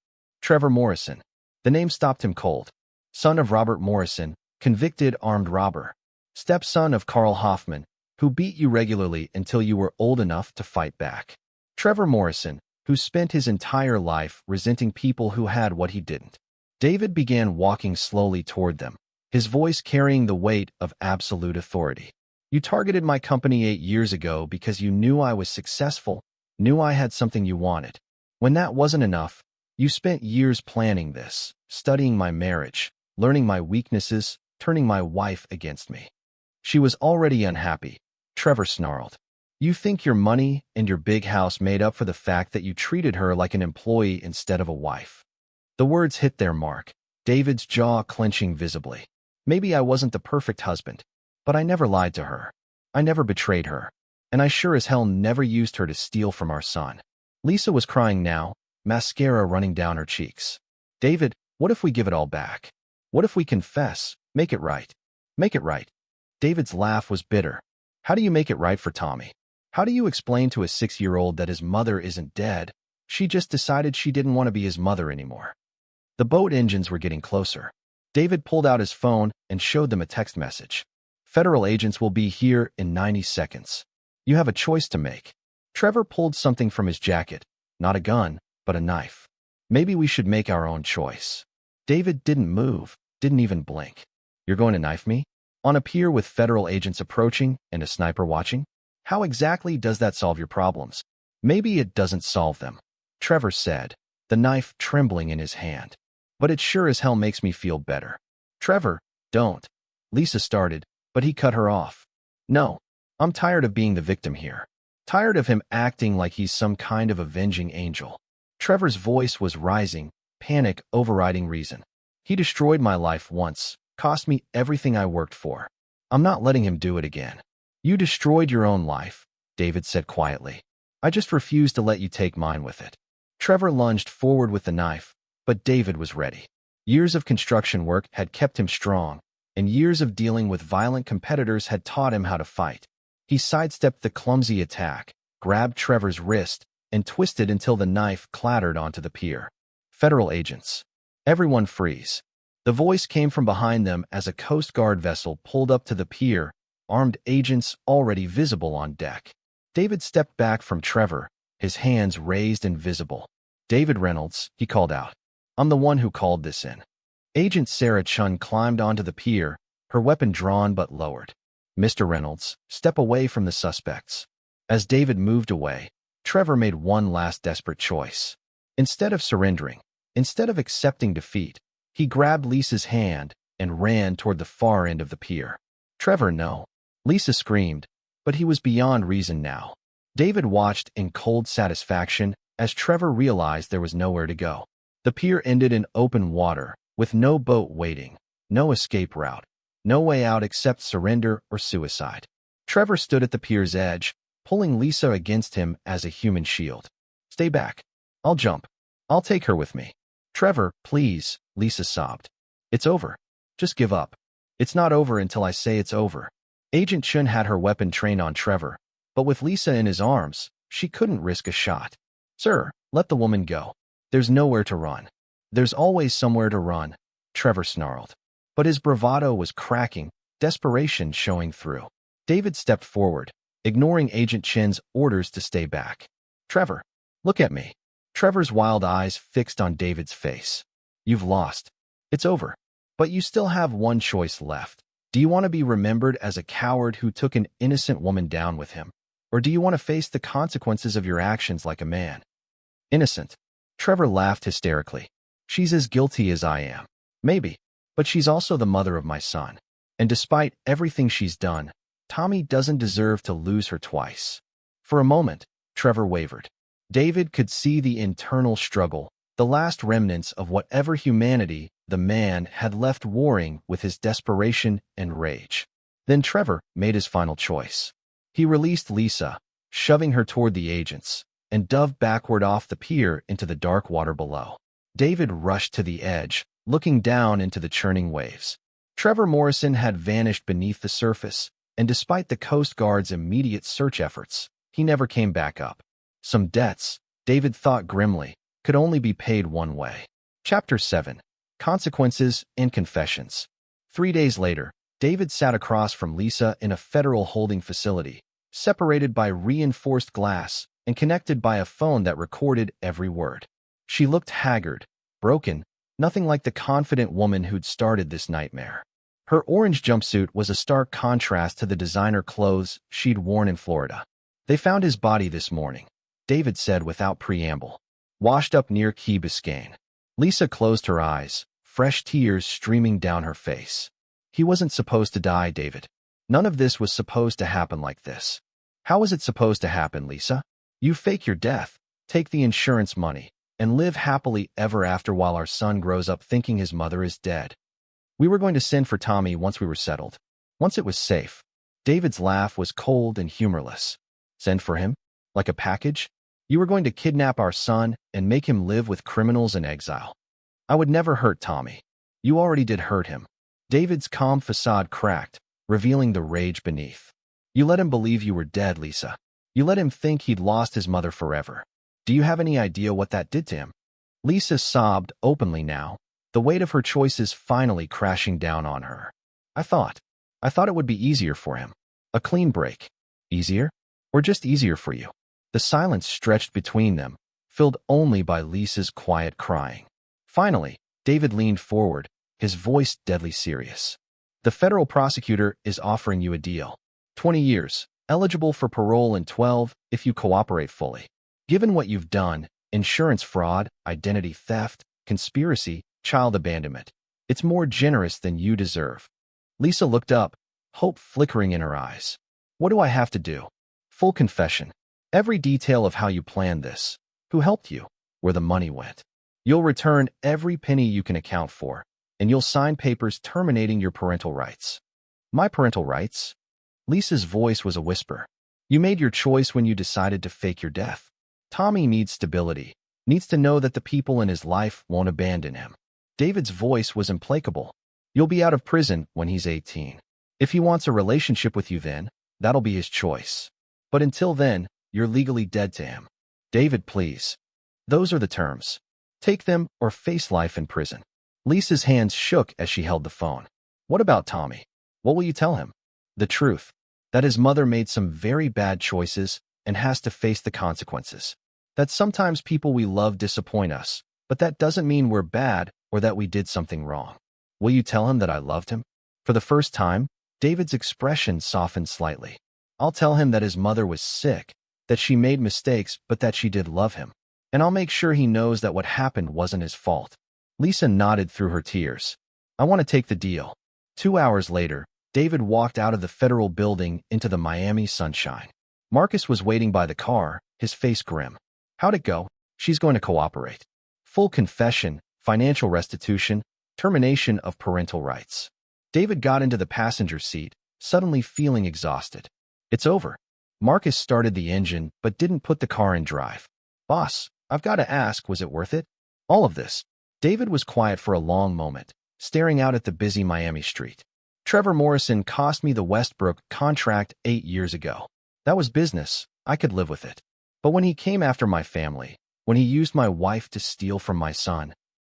Trevor Morrison. The name stopped him cold. Son of Robert Morrison, convicted armed robber. Stepson of Carl Hoffman, who beat you regularly until you were old enough to fight back. Trevor Morrison, who spent his entire life resenting people who had what he didn't. David began walking slowly toward them, his voice carrying the weight of absolute authority. You targeted my company 8 years ago because you knew I was successful, knew I had something you wanted. When that wasn't enough, you spent years planning this, studying my marriage, learning my weaknesses, turning my wife against me. She was already unhappy, Trevor snarled. You think your money and your big house made up for the fact that you treated her like an employee instead of a wife. The words hit their mark, David's jaw clenching visibly. Maybe I wasn't the perfect husband, but I never lied to her. I never betrayed her. And I sure as hell never used her to steal from our son. Lisa was crying now, mascara running down her cheeks. David, what if we give it all back? What if we confess, make it right? Make it right. David's laugh was bitter. How do you make it right for Tommy? How do you explain to a 6-year-old that his mother isn't dead? She just decided she didn't want to be his mother anymore. The boat engines were getting closer. David pulled out his phone and showed them a text message. Federal agents will be here in 90 seconds. You have a choice to make. Trevor pulled something from his jacket, not a gun, but a knife. Maybe we should make our own choice. David didn't move, didn't even blink. You're going to knife me? On a pier with federal agents approaching and a sniper watching? How exactly does that solve your problems? Maybe it doesn't solve them, Trevor said, the knife trembling in his hand. But it sure as hell makes me feel better. Trevor, don't. Lisa started, but he cut her off. No, I'm tired of being the victim here. Tired of him acting like he's some kind of avenging angel. Trevor's voice was rising, panic overriding reason. He destroyed my life once, cost me everything I worked for. I'm not letting him do it again. You destroyed your own life, David said quietly. I just refuse to let you take mine with it. Trevor lunged forward with the knife, but David was ready. Years of construction work had kept him strong, and years of dealing with violent competitors had taught him how to fight. He sidestepped the clumsy attack, grabbed Trevor's wrist, and twisted until the knife clattered onto the pier. Federal agents. Everyone freeze. The voice came from behind them as a Coast Guard vessel pulled up to the pier, armed agents already visible on deck. David stepped back from Trevor, his hands raised and visible. David Reynolds, he called out. I'm the one who called this in. Agent Sarah Chun climbed onto the pier, her weapon drawn but lowered. Mr. Reynolds, step away from the suspects. As David moved away, Trevor made one last desperate choice. Instead of surrendering, instead of accepting defeat, he grabbed Lisa's hand and ran toward the far end of the pier. Trevor, no. Lisa screamed, but he was beyond reason now. David watched in cold satisfaction as Trevor realized there was nowhere to go. The pier ended in open water, with no boat waiting, no escape route, no way out except surrender or suicide. Trevor stood at the pier's edge, pulling Lisa against him as a human shield. Stay back. I'll jump. I'll take her with me. Trevor, please, Lisa sobbed. It's over. Just give up. It's not over until I say it's over. Agent Chun had her weapon trained on Trevor, but with Lisa in his arms, she couldn't risk a shot. Sir, let the woman go. There's nowhere to run. There's always somewhere to run, Trevor snarled. But his bravado was cracking, desperation showing through. David stepped forward, ignoring Agent Chin's orders to stay back. Trevor, look at me. Trevor's wild eyes fixed on David's face. You've lost. It's over. But you still have one choice left. Do you want to be remembered as a coward who took an innocent woman down with him? Or do you want to face the consequences of your actions like a man? Innocent. Trevor laughed hysterically. She's as guilty as I am. Maybe. But she's also the mother of my son. And despite everything she's done, Tommy doesn't deserve to lose her twice. For a moment, Trevor wavered. David could see the internal struggle, the last remnants of whatever humanity the man had left warring with his desperation and rage. Then Trevor made his final choice. He released Lisa, shoving her toward the agents, and dove backward off the pier into the dark water below. David rushed to the edge, looking down into the churning waves. Trevor Morrison had vanished beneath the surface, and despite the Coast Guard's immediate search efforts, he never came back up. Some debts, David thought grimly, could only be paid one way. Chapter 7. Consequences and Confessions. 3 days later, David sat across from Lisa in a federal holding facility, separated by reinforced glass and connected by a phone that recorded every word. She looked haggard, broken, nothing like the confident woman who'd started this nightmare. Her orange jumpsuit was a stark contrast to the designer clothes she'd worn in Florida. They found his body this morning, David said without preamble, washed up near Key Biscayne. Lisa closed her eyes, fresh tears streaming down her face. He wasn't supposed to die, David. None of this was supposed to happen like this. How was it supposed to happen, Lisa? You fake your death, take the insurance money, and live happily ever after while our son grows up thinking his mother is dead. We were going to send for Tommy once we were settled. Once it was safe. David's laugh was cold and humorless. Send for him? Like a package? You were going to kidnap our son and make him live with criminals in exile. I would never hurt Tommy. You already did hurt him. David's calm facade cracked, revealing the rage beneath. You let him believe you were dead, Lisa. You let him think he'd lost his mother forever. Do you have any idea what that did to him? Lisa sobbed openly now, the weight of her choices finally crashing down on her. I thought it would be easier for him. A clean break. Easier? Or just easier for you? The silence stretched between them, filled only by Lisa's quiet crying. Finally, David leaned forward, his voice deadly serious. The federal prosecutor is offering you a deal. 20 years, eligible for parole in 12 if you cooperate fully. Given what you've done, insurance fraud, identity theft, conspiracy, child abandonment, it's more generous than you deserve. Lisa looked up, hope flickering in her eyes. What do I have to do? Full confession. Every detail of how you planned this, who helped you, where the money went. You'll return every penny you can account for, and you'll sign papers terminating your parental rights. My parental rights? Lisa's voice was a whisper. You made your choice when you decided to fake your death. Tommy needs stability, needs to know that the people in his life won't abandon him. David's voice was implacable. You'll be out of prison when he's 18. If he wants a relationship with you then, that'll be his choice. But until then, you're legally dead to him. David, please. Those are the terms. Take them or face life in prison. Lisa's hands shook as she held the phone. What about Tommy? What will you tell him? The truth. That his mother made some very bad choices and has to face the consequences. That sometimes people we love disappoint us, but that doesn't mean we're bad or that we did something wrong. Will you tell him that I loved him? For the first time, David's expression softened slightly. I'll tell him that his mother was sick, that she made mistakes, but that she did love him. And I'll make sure he knows that what happened wasn't his fault. Lisa nodded through her tears. I want to take the deal. 2 hours later, David walked out of the federal building into the Miami sunshine. Marcus was waiting by the car, his face grim. How'd it go? She's going to cooperate. Full confession, financial restitution, termination of parental rights. David got into the passenger seat, suddenly feeling exhausted. It's over. Marcus started the engine, but didn't put the car in drive. Boss, I've got to ask, was it worth it? All of this. David was quiet for a long moment, staring out at the busy Miami street. Trevor Morrison cost me the Westbrook contract 8 years ago. That was business. I could live with it. But when he came after my family, when he used my wife to steal from my son,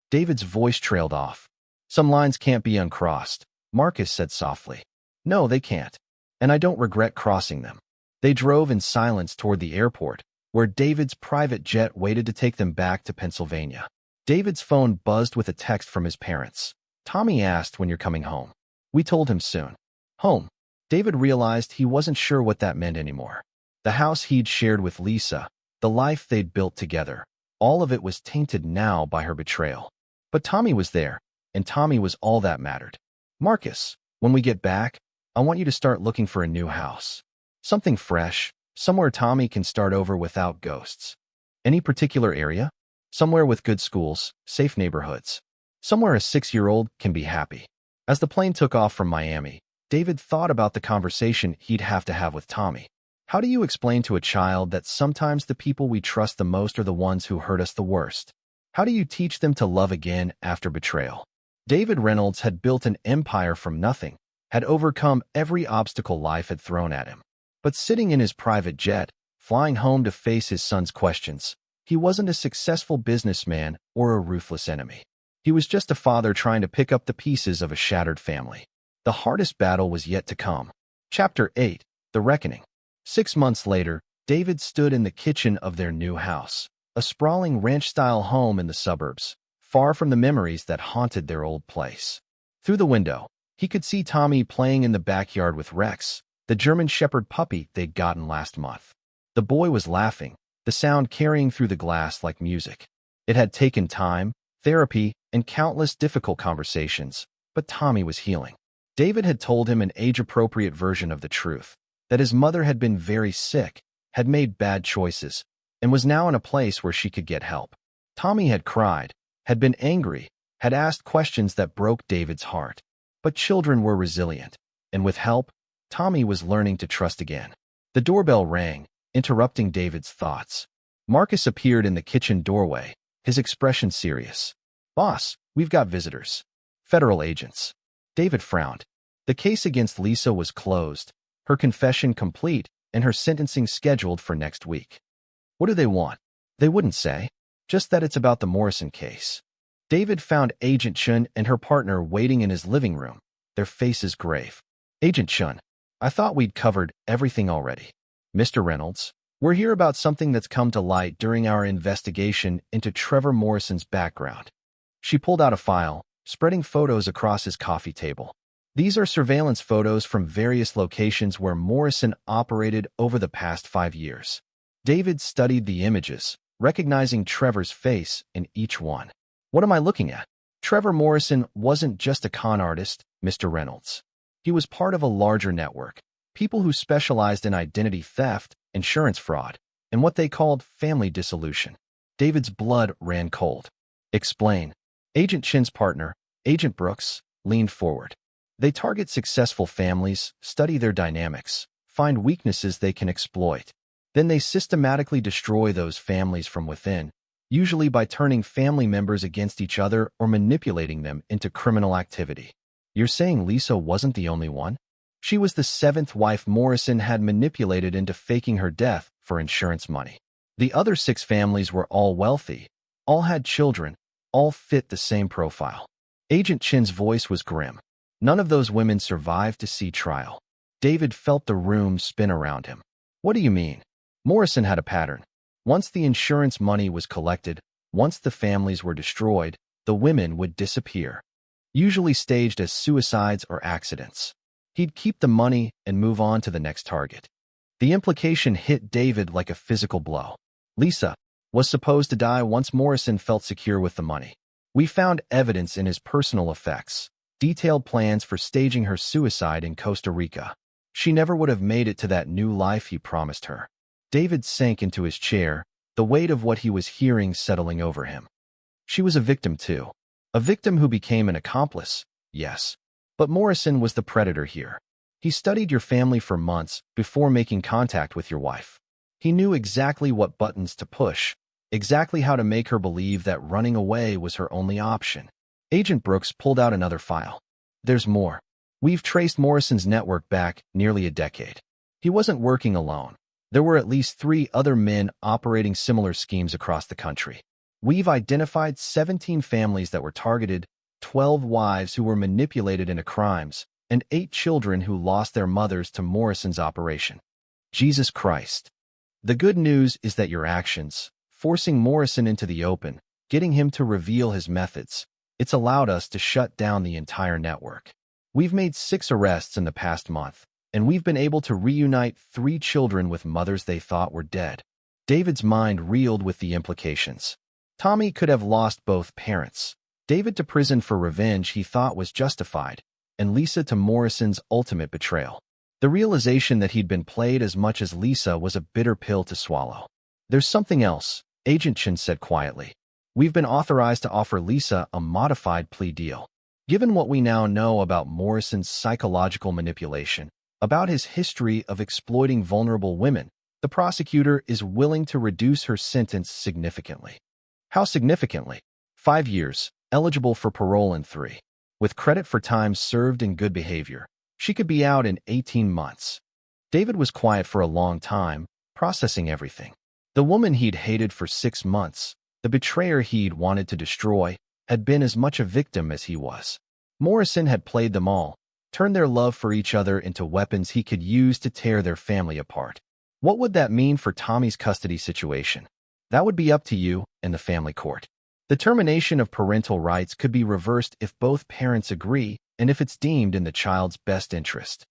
David's voice trailed off. Some lines can't be uncrossed, Marcus said softly. No, they can't. And I don't regret crossing them. They drove in silence toward the airport, where David's private jet waited to take them back to Pennsylvania. David's phone buzzed with a text from his parents. Tommy asked when you're coming home. We told him soon. Home. David realized he wasn't sure what that meant anymore. The house he'd shared with Lisa, the life they'd built together, all of it was tainted now by her betrayal. But Tommy was there, and Tommy was all that mattered. Marcus, when we get back, I want you to start looking for a new house. Something fresh, somewhere Tommy can start over without ghosts. Any particular area? Somewhere with good schools, safe neighborhoods. Somewhere a 6-year-old can be happy. As the plane took off from Miami, David thought about the conversation he'd have to have with Tommy. How do you explain to a child that sometimes the people we trust the most are the ones who hurt us the worst? How do you teach them to love again after betrayal? David Reynolds had built an empire from nothing, had overcome every obstacle life had thrown at him. But sitting in his private jet, flying home to face his son's questions, he wasn't a successful businessman or a ruthless enemy. He was just a father trying to pick up the pieces of a shattered family. The hardest battle was yet to come. Chapter 8. The Reckoning. 6 months later, David stood in the kitchen of their new house, a sprawling ranch-style home in the suburbs, far from the memories that haunted their old place. Through the window, he could see Tommy playing in the backyard with Rex, the German Shepherd puppy they'd gotten last month. The boy was laughing, the sound carrying through the glass like music. It had taken time, therapy, and countless difficult conversations, but Tommy was healing. David had told him an age-appropriate version of the truth, that his mother had been very sick, had made bad choices, and was now in a place where she could get help. Tommy had cried, had been angry, had asked questions that broke David's heart. But children were resilient, and with help, Tommy was learning to trust again. The doorbell rang, interrupting David's thoughts. Marcus appeared in the kitchen doorway, his expression serious. Boss, we've got visitors. Federal agents. David frowned. The case against Lisa was closed, her confession complete, and her sentencing scheduled for next week. What do they want? They wouldn't say. Just that it's about the Morrison case. David found Agent Chun and her partner waiting in his living room, their faces grave. Agent Chun, I thought we'd covered everything already. Mr. Reynolds, we're here about something that's come to light during our investigation into Trevor Morrison's background. She pulled out a file, spreading photos across his coffee table. These are surveillance photos from various locations where Morrison operated over the past 5 years. David studied the images, recognizing Trevor's face in each one. What am I looking at? Trevor Morrison wasn't just a con artist, Mr. Reynolds. He was part of a larger network, people who specialized in identity theft, insurance fraud, and what they called family dissolution. David's blood ran cold. Explain. Agent Chin's partner, Agent Brooks, leaned forward. They target successful families, study their dynamics, find weaknesses they can exploit. Then they systematically destroy those families from within, usually by turning family members against each other or manipulating them into criminal activity. You're saying Lisa wasn't the only one? She was the 7th wife Morrison had manipulated into faking her death for insurance money. The other 6 families were all wealthy, all had children, all fit the same profile. Agent Chin's voice was grim. None of those women survived to see trial. David felt the room spin around him. What do you mean? Morrison had a pattern. Once the insurance money was collected, once the families were destroyed, the women would disappear, usually staged as suicides or accidents. He'd keep the money and move on to the next target. The implication hit David like a physical blow. Lisa was supposed to die once Morrison felt secure with the money. We found evidence in his personal effects, detailed plans for staging her suicide in Costa Rica. She never would have made it to that new life he promised her. David sank into his chair, the weight of what he was hearing settling over him. She was a victim too. A victim who became an accomplice, yes. But Morrison was the predator here. He studied your family for months before making contact with your wife. He knew exactly what buttons to push, exactly how to make her believe that running away was her only option. Agent Brooks pulled out another file. There's more. We've traced Morrison's network back nearly a decade. He wasn't working alone. There were at least 3 other men operating similar schemes across the country. We've identified 17 families that were targeted, 12 wives who were manipulated into crimes, and 8 children who lost their mothers to Morrison's operation. Jesus Christ. The good news is that your actions, forcing Morrison into the open, getting him to reveal his methods, it's allowed us to shut down the entire network. We've made 6 arrests in the past month, and we've been able to reunite 3 children with mothers they thought were dead. David's mind reeled with the implications. Tommy could have lost both parents. David to prison for revenge he thought was justified, and Lisa to Morrison's ultimate betrayal. The realization that he'd been played as much as Lisa was a bitter pill to swallow. There's something else, Agent Chen said quietly. We've been authorized to offer Lisa a modified plea deal. Given what we now know about Morrison's psychological manipulation, about his history of exploiting vulnerable women, the prosecutor is willing to reduce her sentence significantly. How significantly? 5 years, eligible for parole in 3. With credit for time served in good behavior, she could be out in 18 months. David was quiet for a long time, processing everything. The woman he'd hated for 6 months, the betrayer he'd wanted to destroy, had been as much a victim as he was. Morrison had played them all, turned their love for each other into weapons he could use to tear their family apart. What would that mean for Tommy's custody situation? That would be up to you and the family court. The termination of parental rights could be reversed if both parents agree and if it's deemed in the child's best interest.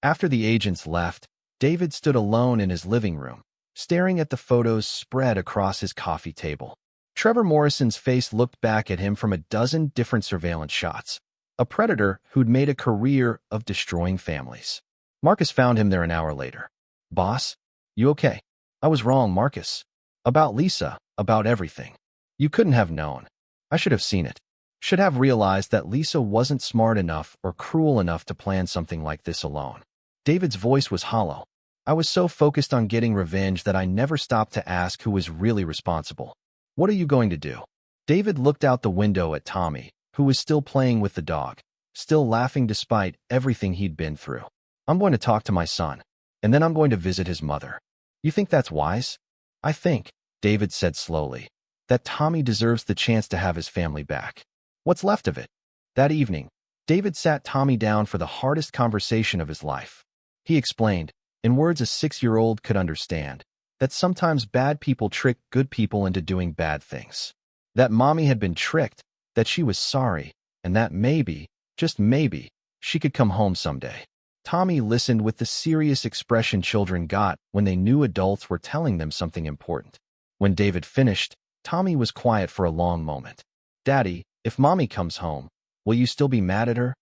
After the agents left, David stood alone in his living room, staring at the photos spread across his coffee table. Trevor Morrison's face looked back at him from a dozen different surveillance shots. A predator who'd made a career of destroying families. Marcus found him there an hour later. Boss, you okay? I was wrong, Marcus. About Lisa, about everything. You couldn't have known. I should have seen it. Should have realized that Lisa wasn't smart enough or cruel enough to plan something like this alone. David's voice was hollow. I was so focused on getting revenge that I never stopped to ask who was really responsible. What are you going to do? David looked out the window at Tommy, who was still playing with the dog, still laughing despite everything he'd been through. I'm going to talk to my son, and then I'm going to visit his mother. You think that's wise? I think, David said slowly, that Tommy deserves the chance to have his family back. What's left of it? That evening, David sat Tommy down for the hardest conversation of his life. He explained, in words a 6-year-old could understand, that sometimes bad people trick good people into doing bad things. That Mommy had been tricked, that she was sorry, and that maybe, just maybe, she could come home someday. Tommy listened with the serious expression children got when they knew adults were telling them something important. When David finished, Tommy was quiet for a long moment. Daddy, if Mommy comes home, will you still be mad at her?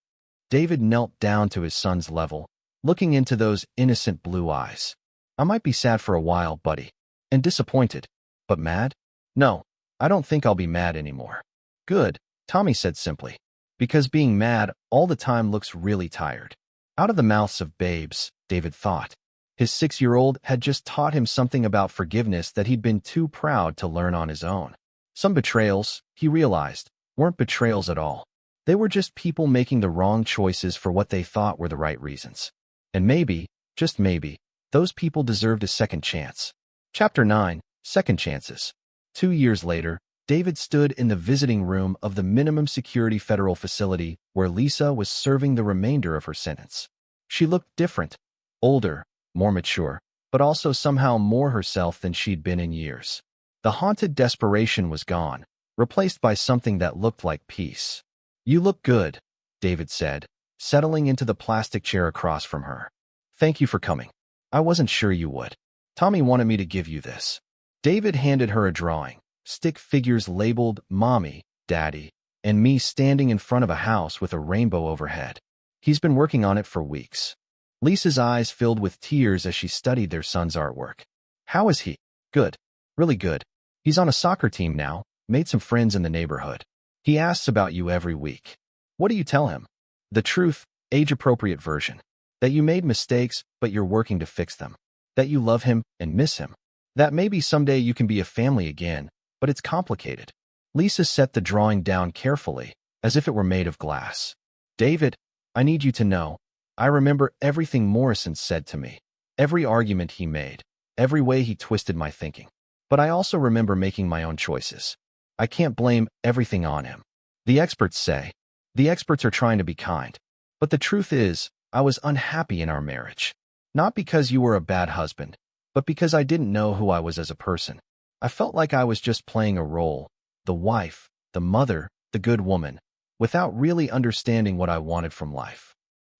David knelt down to his son's level, looking into those innocent blue eyes. I might be sad for a while, buddy, and disappointed, but mad? No, I don't think I'll be mad anymore. Good, Tommy said simply, because being mad all the time looks really tired. Out of the mouths of babes, David thought. His 6-year-old had just taught him something about forgiveness that he'd been too proud to learn on his own. Some betrayals, he realized, weren't betrayals at all. They were just people making the wrong choices for what they thought were the right reasons. And maybe, just maybe, those people deserved a second chance. Chapter 9, Second Chances. 2 years later, David stood in the visiting room of the minimum security federal facility where Lisa was serving the remainder of her sentence. She looked different, older, more mature, but also somehow more herself than she'd been in years. The haunted desperation was gone, replaced by something that looked like peace. You look good, David said, settling into the plastic chair across from her. Thank you for coming. I wasn't sure you would. Tommy wanted me to give you this. David handed her a drawing, stick figures labeled Mommy, Daddy, and me standing in front of a house with a rainbow overhead. He's been working on it for weeks. Lisa's eyes filled with tears as she studied their son's artwork. How is he? Good. Really good. He's on a soccer team now, made some friends in the neighborhood. He asks about you every week. What do you tell him? The truth, age-appropriate version. That you made mistakes, but you're working to fix them. That you love him and miss him. That maybe someday you can be a family again, but it's complicated. Lisa set the drawing down carefully, as if it were made of glass. David, I need you to know, I remember everything Morrison said to me, every argument he made, every way he twisted my thinking. But I also remember making my own choices. I can't blame everything on him. The experts are trying to be kind. But the truth is, I was unhappy in our marriage. Not because you were a bad husband, but because I didn't know who I was as a person. I felt like I was just playing a role, the wife, the mother, the good woman, without really understanding what I wanted from life.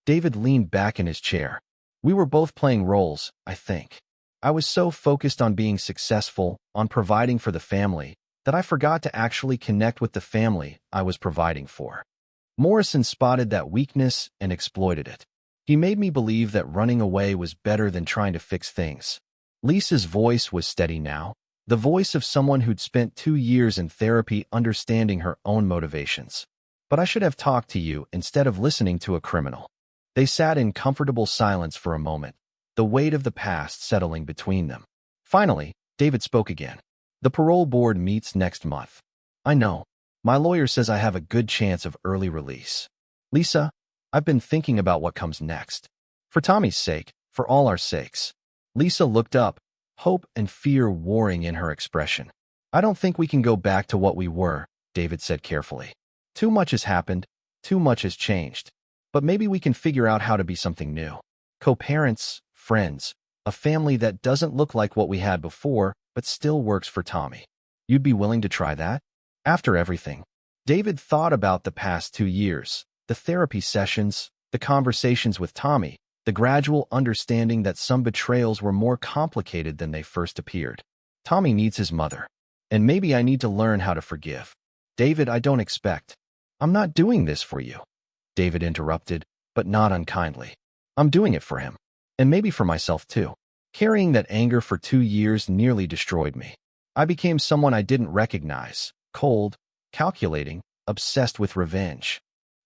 David leaned back in his chair. We were both playing roles, I think. I was so focused on being successful, on providing for the family, that I forgot to actually connect with the family I was providing for. Morrison spotted that weakness and exploited it. He made me believe that running away was better than trying to fix things. Lisa's voice was steady now, the voice of someone who'd spent 2 years in therapy understanding her own motivations. But I should have talked to you instead of listening to a criminal. They sat in comfortable silence for a moment, the weight of the past settling between them. Finally, David spoke again. The parole board meets next month. I know. My lawyer says I have a good chance of early release. Lisa, I've been thinking about what comes next. For Tommy's sake, for all our sakes. Lisa looked up, hope and fear warring in her expression. I don't think we can go back to what we were, David said carefully. Too much has happened, too much has changed. But maybe we can figure out how to be something new. Co-parents, friends, a family that doesn't look like what we had before, but still works for Tommy. You'd be willing to try that? After everything, David thought about the past 2 years, the therapy sessions, the conversations with Tommy, the gradual understanding that some betrayals were more complicated than they first appeared. Tommy needs his mother. And maybe I need to learn how to forgive. David, I don't expect. I'm not doing this for you. David interrupted, but not unkindly. I'm doing it for him. And maybe for myself too. Carrying that anger for 2 years nearly destroyed me. I became someone I didn't recognize, cold, calculating, obsessed with revenge.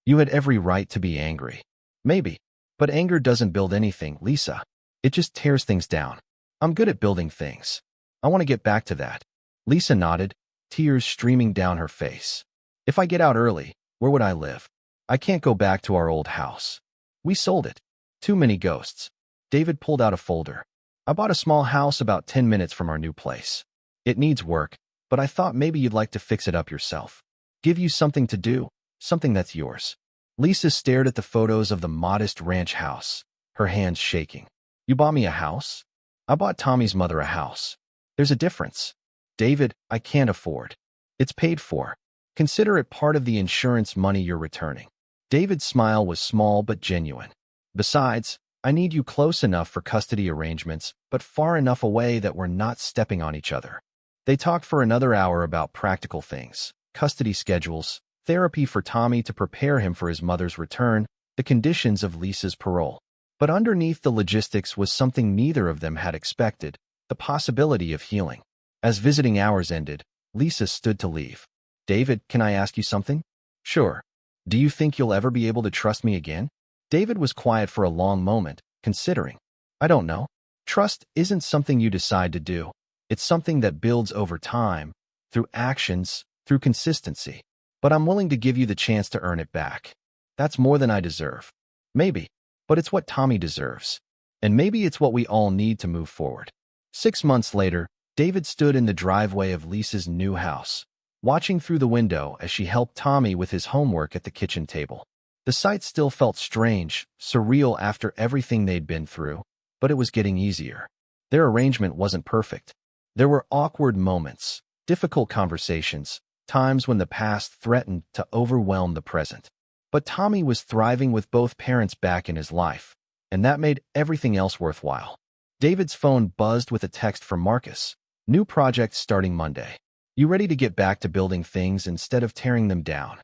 You had every right to be angry. Maybe. But anger doesn't build anything, Lisa. It just tears things down. I'm good at building things. I want to get back to that. Lisa nodded, tears streaming down her face. If I get out early, where would I live? I can't go back to our old house. We sold it. Too many ghosts. David pulled out a folder. I bought a small house about 10 minutes from our new place. It needs work, but I thought maybe you'd like to fix it up yourself. Give you something to do, something that's yours. Lisa stared at the photos of the modest ranch house, her hands shaking. You bought me a house? I bought Tommy's mother a house. There's a difference. David, I can't afford. It's paid for. Consider it part of the insurance money you're returning. David's smile was small but genuine. Besides, I need you close enough for custody arrangements, but far enough away that we're not stepping on each other. They talked for another hour about practical things, custody schedules, therapy for Tommy to prepare him for his mother's return, the conditions of Lisa's parole. But underneath the logistics was something neither of them had expected, the possibility of healing. As visiting hours ended, Lisa stood to leave. David, can I ask you something? Sure. Do you think you'll ever be able to trust me again? David was quiet for a long moment, considering. I don't know. Trust isn't something you decide to do. It's something that builds over time, through actions, through consistency. But I'm willing to give you the chance to earn it back. That's more than I deserve. Maybe. But it's what Tommy deserves. And maybe it's what we all need to move forward. 6 months later, David stood in the driveway of Lisa's new house, watching through the window as she helped Tommy with his homework at the kitchen table. The sight still felt strange, surreal after everything they'd been through, but it was getting easier. Their arrangement wasn't perfect. There were awkward moments, difficult conversations, times when the past threatened to overwhelm the present. But Tommy was thriving with both parents back in his life, and that made everything else worthwhile. David's phone buzzed with a text from Marcus. New project starting Monday. You ready to get back to building things instead of tearing them down?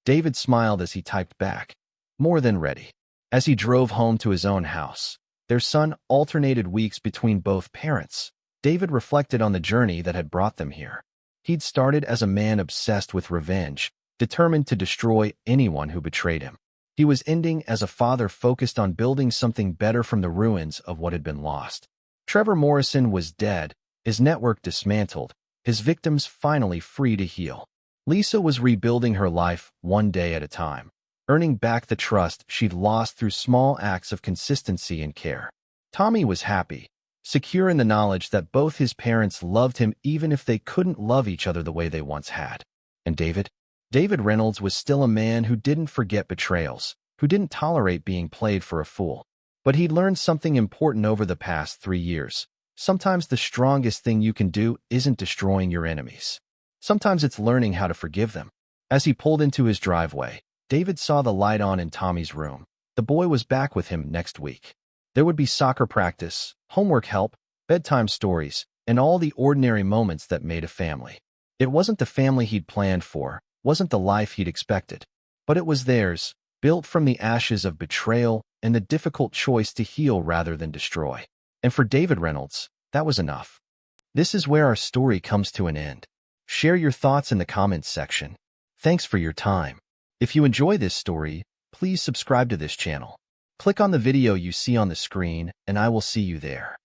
David smiled as he typed back. More than ready. As he drove home to his own house, their son alternated weeks between both parents. David reflected on the journey that had brought them here. He'd started as a man obsessed with revenge, determined to destroy anyone who betrayed him. He was ending as a father focused on building something better from the ruins of what had been lost. Trevor Morrison was dead, his network dismantled, his victims finally free to heal. Lisa was rebuilding her life one day at a time, earning back the trust she'd lost through small acts of consistency and care. Tommy was happy, secure in the knowledge that both his parents loved him even if they couldn't love each other the way they once had. And David? David Reynolds was still a man who didn't forget betrayals, who didn't tolerate being played for a fool. But he'd learned something important over the past 3 years. Sometimes the strongest thing you can do isn't destroying your enemies. Sometimes it's learning how to forgive them. As he pulled into his driveway, David saw the light on in Tommy's room. The boy was back with him next week. There would be soccer practice, homework help, bedtime stories, and all the ordinary moments that made a family. It wasn't the family he'd planned for, wasn't the life he'd expected, but it was theirs, built from the ashes of betrayal and the difficult choice to heal rather than destroy. And for David Reynolds, that was enough. This is where our story comes to an end. Share your thoughts in the comments section. Thanks for your time. If you enjoy this story, please subscribe to this channel. Click on the video you see on the screen, and I will see you there.